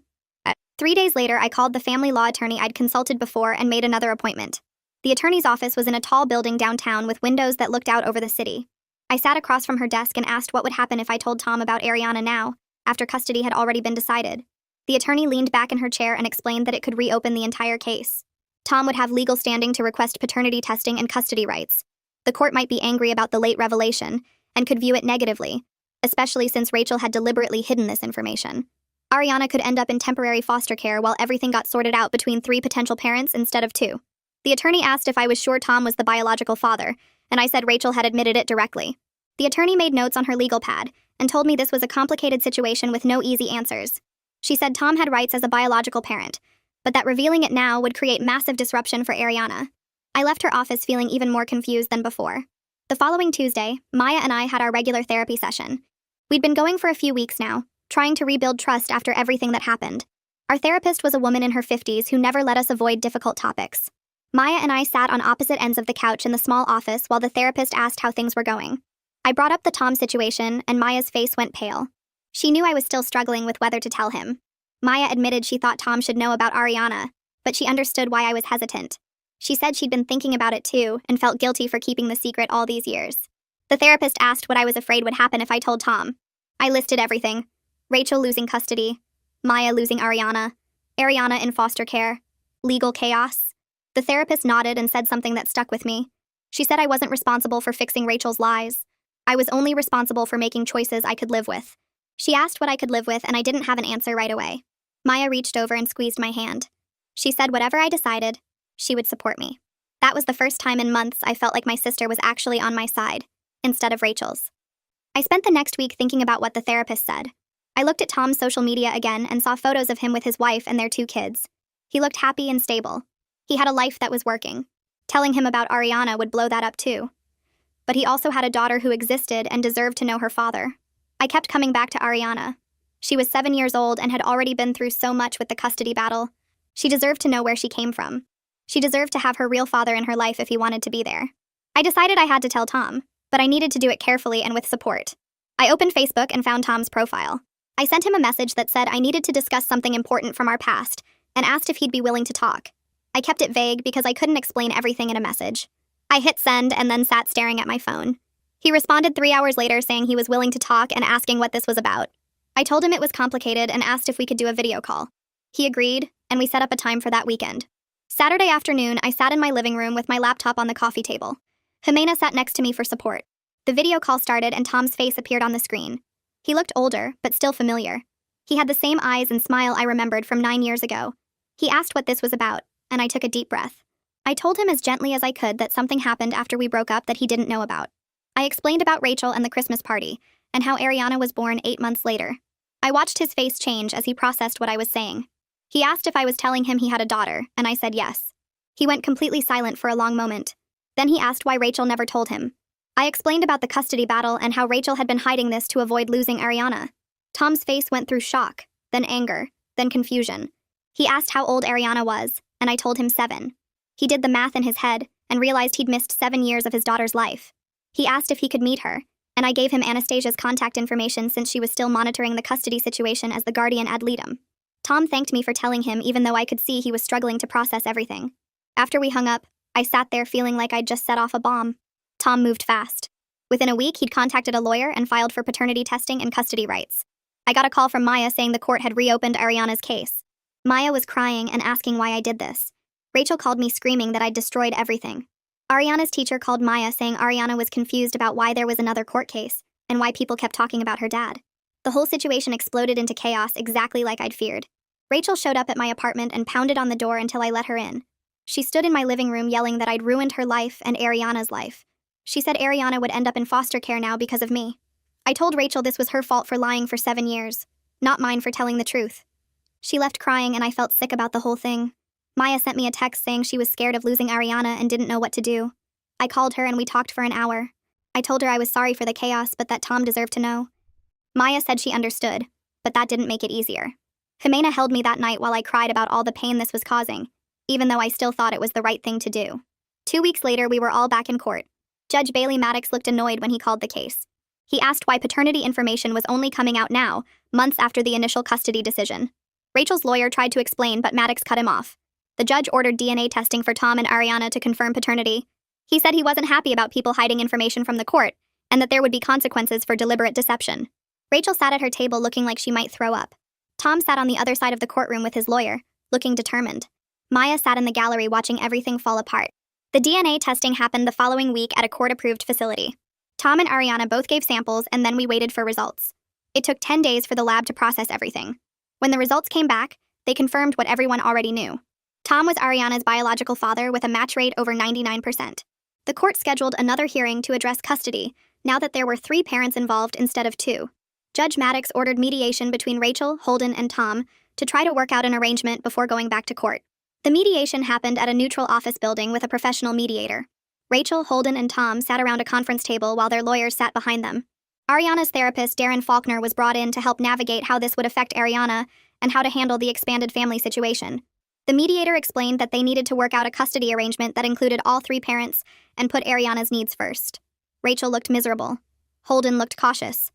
3 days later, I called the family law attorney I'd consulted before and made another appointment. The attorney's office was in a tall building downtown with windows that looked out over the city. I sat across from her desk and asked what would happen if I told Tom about Ariana now, after custody had already been decided. The attorney leaned back in her chair and explained that it could reopen the entire case. Tom would have legal standing to request paternity testing and custody rights. The court might be angry about the late revelation, and could view it negatively, especially since Rachel had deliberately hidden this information. Ariana could end up in temporary foster care while everything got sorted out between 3 potential parents instead of 2. The attorney asked if I was sure Tom was the biological father, and I said Rachel had admitted it directly. The attorney made notes on her legal pad, and told me this was a complicated situation with no easy answers. She said Tom had rights as a biological parent, but that revealing it now would create massive disruption for Ariana. I left her office feeling even more confused than before. The following Tuesday, Maya and I had our regular therapy session. We'd been going for a few weeks now, trying to rebuild trust after everything that happened. Our therapist was a woman in her 50s who never let us avoid difficult topics. Maya and I sat on opposite ends of the couch in the small office while the therapist asked how things were going. I brought up the Tom situation, and Maya's face went pale. She knew I was still struggling with whether to tell him. Maya admitted she thought Tom should know about Ariana, but she understood why I was hesitant. She said she'd been thinking about it too, and felt guilty for keeping the secret all these years. The therapist asked what I was afraid would happen if I told Tom. I listed everything. Rachel losing custody, Maya losing Ariana in foster care, legal chaos. The therapist nodded and said something that stuck with me. She said I wasn't responsible for fixing Rachel's lies. I was only responsible for making choices I could live with. She asked what I could live with, and I didn't have an answer right away. Maya reached over and squeezed my hand. She said whatever I decided, she would support me. That was the first time in months I felt like my sister was actually on my side, instead of Rachel's. I spent the next week thinking about what the therapist said. I looked at Tom's social media again and saw photos of him with his wife and their 2 kids. He looked happy and stable. He had a life that was working. Telling him about Ariana would blow that up too. But he also had a daughter who existed and deserved to know her father. I kept coming back to Ariana. She was 7 years old and had already been through so much with the custody battle. She deserved to know where she came from. She deserved to have her real father in her life if he wanted to be there. I decided I had to tell Tom, but I needed to do it carefully and with support. I opened Facebook and found Tom's profile. I sent him a message that said I needed to discuss something important from our past, and asked if he'd be willing to talk. I kept it vague because I couldn't explain everything in a message. I hit send and then sat staring at my phone. He responded 3 hours later saying he was willing to talk and asking what this was about. I told him it was complicated and asked if we could do a video call. He agreed, and we set up a time for that weekend. Saturday afternoon, I sat in my living room with my laptop on the coffee table. Jimena sat next to me for support. The video call started and Tom's face appeared on the screen. He looked older, but still familiar. He had the same eyes and smile I remembered from 9 years ago. He asked what this was about, and I took a deep breath. I told him as gently as I could that something happened after we broke up that he didn't know about. I explained about Rachel and the Christmas party, and how Ariana was born 8 months later. I watched his face change as he processed what I was saying. He asked if I was telling him he had a daughter, and I said yes. He went completely silent for a long moment. Then he asked why Rachel never told him. I explained about the custody battle and how Rachel had been hiding this to avoid losing Ariana. Tom's face went through shock, then anger, then confusion. He asked how old Ariana was, and I told him 7. He did the math in his head and realized he'd missed 7 years of his daughter's life. He asked if he could meet her, and I gave him Anastasia's contact information since she was still monitoring the custody situation as the guardian ad litem. Tom thanked me for telling him even though I could see he was struggling to process everything. After we hung up, I sat there feeling like I'd just set off a bomb. Tom moved fast. Within a week, he'd contacted a lawyer and filed for paternity testing and custody rights. I got a call from Maya saying the court had reopened Ariana's case. Maya was crying and asking why I did this. Rachel called me screaming that I'd destroyed everything. Ariana's teacher called Maya saying Ariana was confused about why there was another court case and why people kept talking about her dad. The whole situation exploded into chaos exactly like I'd feared. Rachel showed up at my apartment and pounded on the door until I let her in. She stood in my living room yelling that I'd ruined her life and Ariana's life. She said Ariana would end up in foster care now because of me. I told Rachel this was her fault for lying for 7 years, not mine for telling the truth. She left crying and I felt sick about the whole thing. Maya sent me a text saying she was scared of losing Ariana and didn't know what to do. I called her and we talked for an hour. I told her I was sorry for the chaos but that Tom deserved to know. Maya said she understood, but that didn't make it easier. Jimena held me that night while I cried about all the pain this was causing, even though I still thought it was the right thing to do. 2 weeks later, we were all back in court. Judge Bailey Maddox looked annoyed when he called the case. He asked why paternity information was only coming out now, months after the initial custody decision. Rachel's lawyer tried to explain, but Maddox cut him off. The judge ordered DNA testing for Tom and Ariana to confirm paternity. He said he wasn't happy about people hiding information from the court, and that there would be consequences for deliberate deception. Rachel sat at her table looking like she might throw up. Tom sat on the other side of the courtroom with his lawyer, looking determined. Maya sat in the gallery watching everything fall apart. The DNA testing happened the following week at a court-approved facility. Tom and Ariana both gave samples and then we waited for results. It took 10 days for the lab to process everything. When the results came back, they confirmed what everyone already knew. Tom was Ariana's biological father with a match rate over 99%. The court scheduled another hearing to address custody, now that there were 3 parents involved instead of 2. Judge Maddox ordered mediation between Rachel, Holden, and Tom to try to work out an arrangement before going back to court. The mediation happened at a neutral office building with a professional mediator. Rachel, Holden, and Tom sat around a conference table while their lawyers sat behind them. Ariana's therapist, Darren Faulkner, was brought in to help navigate how this would affect Ariana and how to handle the expanded family situation. The mediator explained that they needed to work out a custody arrangement that included all 3 parents and put Ariana's needs first. Rachel looked miserable. Holden looked cautious.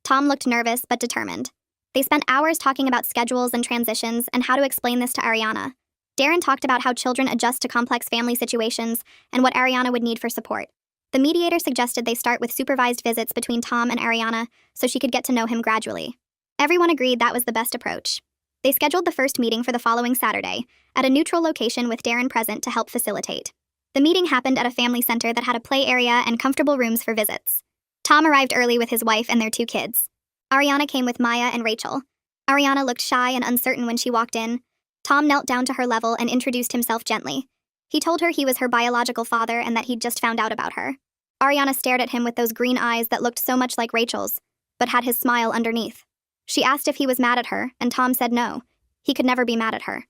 Tom looked nervous but determined. They spent hours talking about schedules and transitions and how to explain this to Ariana. Darren talked about how children adjust to complex family situations and what Ariana would need for support. The mediator suggested they start with supervised visits between Tom and Ariana so she could get to know him gradually. Everyone agreed that was the best approach. They scheduled the first meeting for the following Saturday at a neutral location with Darren present to help facilitate. The meeting happened at a family center that had a play area and comfortable rooms for visits. Tom arrived early with his wife and their 2 kids. Ariana came with Maya and Rachel. Ariana looked shy and uncertain when she walked in. Tom knelt down to her level and introduced himself gently. He told her he was her biological father and that he'd just found out about her. Ariana stared at him with those green eyes that looked so much like Rachel's, but had his smile underneath. She asked if he was mad at her, and Tom said no. He could never be mad at her.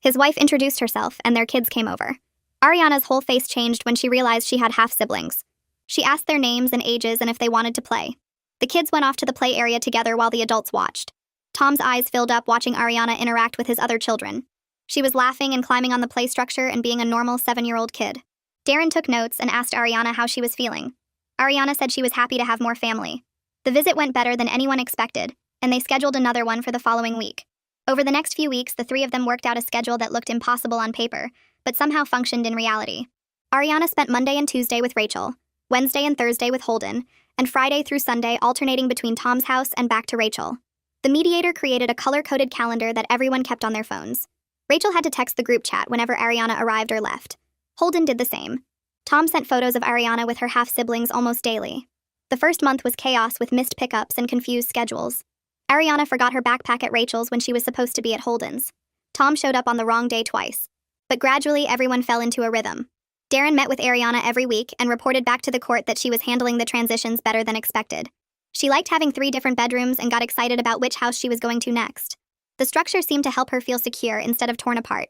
His wife introduced herself, and their kids came over. Ariana's whole face changed when she realized she had half-siblings. She asked their names and ages and if they wanted to play. The kids went off to the play area together while the adults watched. Tom's eyes filled up watching Ariana interact with his other children. She was laughing and climbing on the play structure and being a normal 7-year-old kid. Darren took notes and asked Ariana how she was feeling. Ariana said she was happy to have more family. The visit went better than anyone expected, and they scheduled another one for the following week. Over the next few weeks, the 3 of them worked out a schedule that looked impossible on paper, but somehow functioned in reality. Ariana spent Monday and Tuesday with Rachel, Wednesday and Thursday with Holden, and Friday through Sunday alternating between Tom's house and back to Rachel. The mediator created a color-coded calendar that everyone kept on their phones. Rachel had to text the group chat whenever Ariana arrived or left. Holden did the same. Tom sent photos of Ariana with her half-siblings almost daily. The first month was chaos with missed pickups and confused schedules. Ariana forgot her backpack at Rachel's when she was supposed to be at Holden's. Tom showed up on the wrong day twice. But gradually, everyone fell into a rhythm. Darren met with Ariana every week and reported back to the court that she was handling the transitions better than expected. She liked having 3 different bedrooms and got excited about which house she was going to next. The structure seemed to help her feel secure instead of torn apart.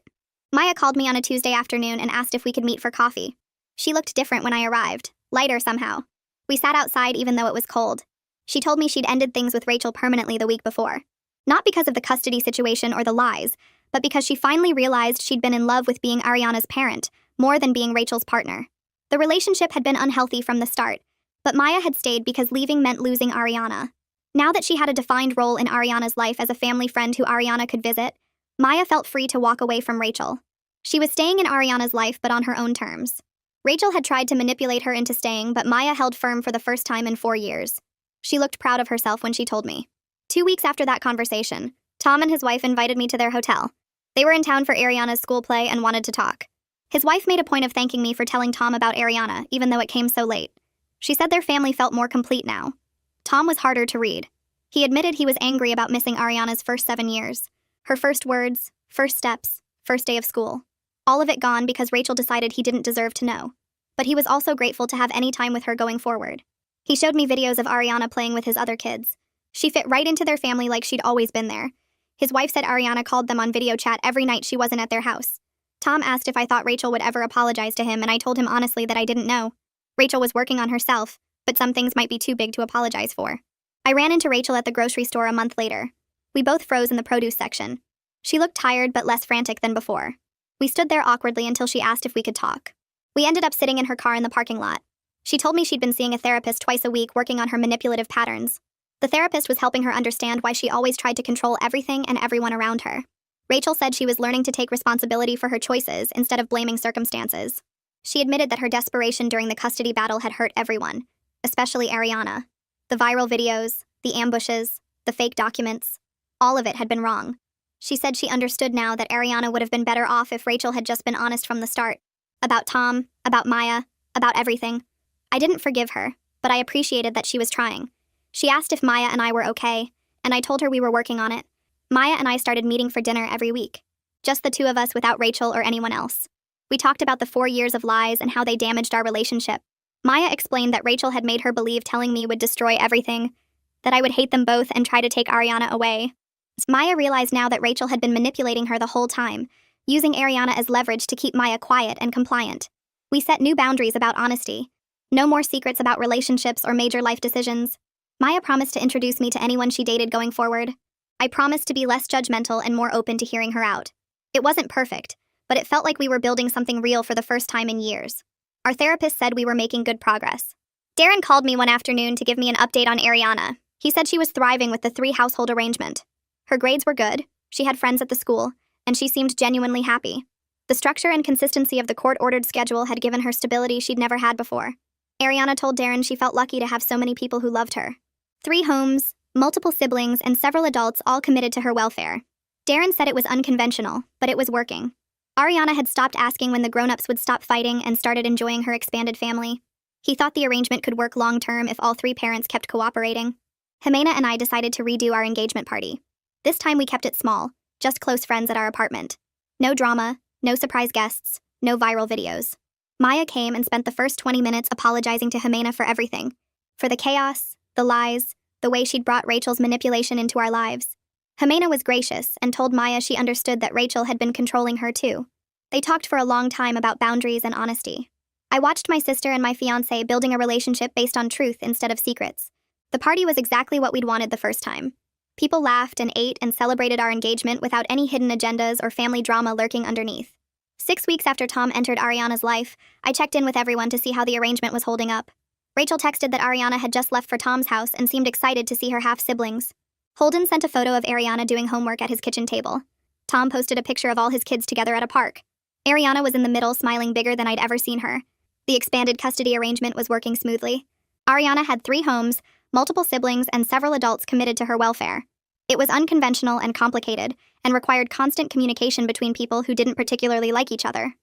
Maya called me on a Tuesday afternoon and asked if we could meet for coffee. She looked different when I arrived, lighter somehow. We sat outside even though it was cold. She told me she'd ended things with Rachel permanently the week before. Not because of the custody situation or the lies, but because she finally realized she'd been in love with being Ariana's parent, more than being Rachel's partner. The relationship had been unhealthy from the start, but Maya had stayed because leaving meant losing Ariana. Now that she had a defined role in Ariana's life as a family friend who Ariana could visit, Maya felt free to walk away from Rachel. She was staying in Ariana's life but on her own terms. Rachel had tried to manipulate her into staying, but Maya held firm for the first time in 4 years. She looked proud of herself when she told me. 2 weeks after that conversation, Tom and his wife invited me to their hotel. They were in town for Ariana's school play and wanted to talk. His wife made a point of thanking me for telling Tom about Ariana, even though it came so late. She said their family felt more complete now. Tom was harder to read. He admitted he was angry about missing Ariana's first 7 years. Her first words, first steps, first day of school. All of it gone because Rachel decided he didn't deserve to know. But he was also grateful to have any time with her going forward. He showed me videos of Ariana playing with his other kids. She fit right into their family like she'd always been there. His wife said Ariana called them on video chat every night she wasn't at their house. Tom asked if I thought Rachel would ever apologize to him, and I told him honestly that I didn't know. Rachel was working on herself, but some things might be too big to apologize for. I ran into Rachel at the grocery store a month later. We both froze in the produce section. She looked tired but less frantic than before. We stood there awkwardly until she asked if we could talk. We ended up sitting in her car in the parking lot. She told me she'd been seeing a therapist twice a week working on her manipulative patterns. The therapist was helping her understand why she always tried to control everything and everyone around her. Rachel said she was learning to take responsibility for her choices instead of blaming circumstances. She admitted that her desperation during the custody battle had hurt everyone, especially Ariana. The viral videos, the ambushes, the fake documents, all of it had been wrong. She said she understood now that Ariana would have been better off if Rachel had just been honest from the start. About Tom, about Maya, about everything. I didn't forgive her, but I appreciated that she was trying. She asked if Maya and I were okay, and I told her we were working on it. Maya and I started meeting for dinner every week. Just the 2 of us without Rachel or anyone else. We talked about the 4 years of lies and how they damaged our relationship. Maya explained that Rachel had made her believe telling me would destroy everything, that I would hate them both and try to take Ariana away. Maya realized now that Rachel had been manipulating her the whole time, using Ariana as leverage to keep Maya quiet and compliant. We set new boundaries about honesty. No more secrets about relationships or major life decisions. Maya promised to introduce me to anyone she dated going forward. I promised to be less judgmental and more open to hearing her out. It wasn't perfect, but it felt like we were building something real for the first time in years. Our therapist said we were making good progress. Darren called me one afternoon to give me an update on Ariana. He said she was thriving with the 3-household arrangement. Her grades were good, she had friends at the school, and she seemed genuinely happy. The structure and consistency of the court-ordered schedule had given her stability she'd never had before. Ariana told Darren she felt lucky to have so many people who loved her. 3 homes, multiple siblings, and several adults all committed to her welfare. Darren said it was unconventional, but it was working. Ariana had stopped asking when the grown-ups would stop fighting and started enjoying her expanded family. He thought the arrangement could work long-term if all 3 parents kept cooperating. Jimena and I decided to redo our engagement party. This time we kept it small, just close friends at our apartment. No drama, no surprise guests, no viral videos. Maya came and spent the first 20 minutes apologizing to Jimena for everything. For the chaos, the lies, the way she'd brought Rachel's manipulation into our lives. Jimena was gracious and told Maya she understood that Rachel had been controlling her too. They talked for a long time about boundaries and honesty. I watched my sister and my fiancé building a relationship based on truth instead of secrets. The party was exactly what we'd wanted the first time. People laughed and ate and celebrated our engagement without any hidden agendas or family drama lurking underneath. 6 weeks after Tom entered Ariana's life, I checked in with everyone to see how the arrangement was holding up. Rachel texted that Ariana had just left for Tom's house and seemed excited to see her half-siblings. Holden sent a photo of Ariana doing homework at his kitchen table. Tom posted a picture of all his kids together at a park. Ariana was in the middle, smiling bigger than I'd ever seen her. The expanded custody arrangement was working smoothly. Ariana had 3 homes, multiple siblings, and several adults committed to her welfare. It was unconventional and complicated, and required constant communication between people who didn't particularly like each other.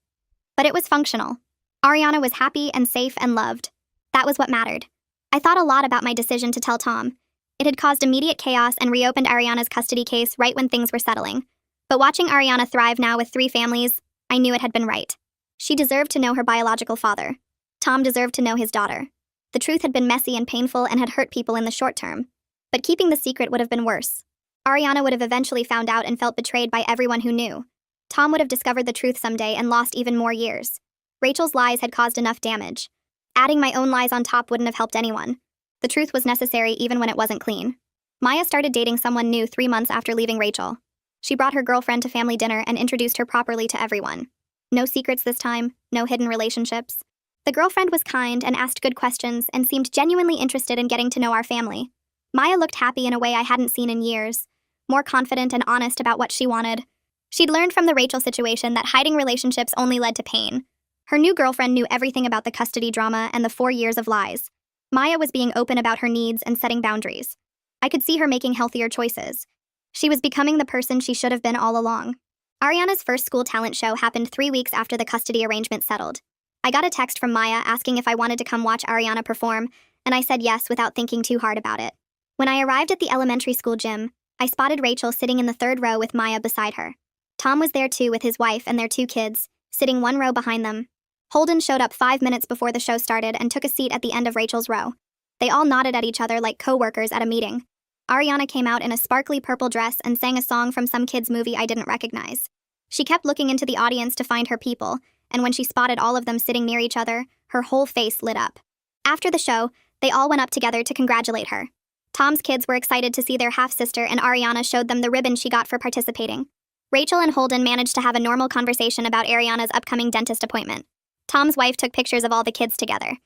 But it was functional. Ariana was happy and safe and loved. That was what mattered. I thought a lot about my decision to tell Tom. It had caused immediate chaos and reopened Ariana's custody case right when things were settling. But watching Ariana thrive now with 3 families, I knew it had been right. She deserved to know her biological father. Tom deserved to know his daughter. The truth had been messy and painful and had hurt people in the short term. But keeping the secret would have been worse. Ariana would have eventually found out and felt betrayed by everyone who knew. Tom would have discovered the truth someday and lost even more years. Rachel's lies had caused enough damage. Adding my own lies on top wouldn't have helped anyone. The truth was necessary even when it wasn't clean. Maya started dating someone new 3 months after leaving Rachel. She brought her girlfriend to family dinner and introduced her properly to everyone. No secrets this time, no hidden relationships. The girlfriend was kind and asked good questions and seemed genuinely interested in getting to know our family. Maya looked happy in a way I hadn't seen in years, more confident and honest about what she wanted. She'd learned from the Rachel situation that hiding relationships only led to pain. Her new girlfriend knew everything about the custody drama and the 4 years of lies. Maya was being open about her needs and setting boundaries. I could see her making healthier choices. She was becoming the person she should have been all along. Ariana's first school talent show happened 3 weeks after the custody arrangement settled. I got a text from Maya asking if I wanted to come watch Ariana perform, and I said yes without thinking too hard about it. When I arrived at the elementary school gym, I spotted Rachel sitting in the 3rd row with Maya beside her. Tom was there too with his wife and their 2 kids, sitting 1 row behind them. Holden showed up 5 minutes before the show started and took a seat at the end of Rachel's row. They all nodded at each other like co-workers at a meeting. Ariana came out in a sparkly purple dress and sang a song from some kid's movie I didn't recognize. She kept looking into the audience to find her people, and when she spotted all of them sitting near each other, her whole face lit up. After the show, they all went up together to congratulate her. Tom's kids were excited to see their half-sister, and Ariana showed them the ribbon she got for participating. Rachel and Holden managed to have a normal conversation about Ariana's upcoming dentist appointment. Tom's wife took pictures of all the kids together.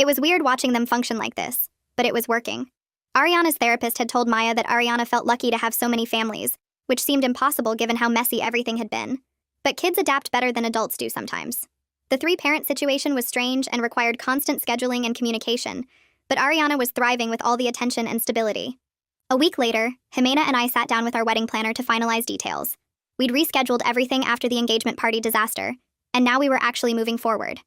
It was weird watching them function like this, but it was working. Ariana's therapist had told Maya that Ariana felt lucky to have so many families, which seemed impossible given how messy everything had been. But kids adapt better than adults do sometimes. The 3-parent situation was strange and required constant scheduling and communication, but Ariana was thriving with all the attention and stability. A week later, Jimena and I sat down with our wedding planner to finalize details. We'd rescheduled everything after the engagement party disaster, and now we were actually moving forward.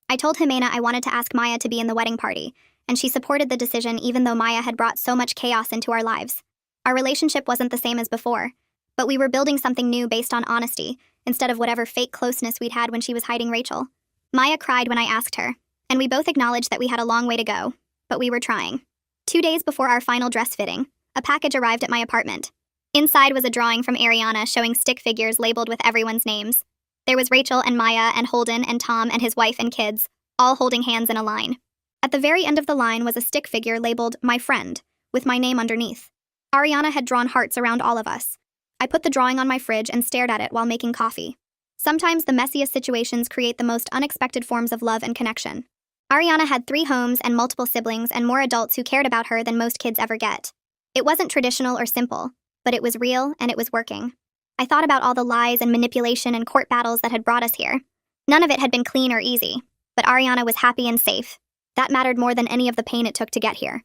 I told Jimena I wanted to ask Maya to be in the wedding party, and she supported the decision even though Maya had brought so much chaos into our lives. Our relationship wasn't the same as before, but we were building something new based on honesty, instead of whatever fake closeness we'd had when she was hiding Rachel. Maya cried when I asked her, and we both acknowledged that we had a long way to go, but we were trying. 2 days before our final dress fitting, a package arrived at my apartment. Inside was a drawing from Ariana showing stick figures labeled with everyone's names. There was Rachel and Maya and Holden and Tom and his wife and kids, all holding hands in a line. At the very end of the line was a stick figure labeled "My Friend," with my name underneath. Ariana had drawn hearts around all of us. I put the drawing on my fridge and stared at it while making coffee. Sometimes the messiest situations create the most unexpected forms of love and connection. Ariana had 3 homes and multiple siblings and more adults who cared about her than most kids ever get. It wasn't traditional or simple, but it was real and it was working. I thought about all the lies and manipulation and court battles that had brought us here. None of it had been clean or easy, but Ariana was happy and safe. That mattered more than any of the pain it took to get here.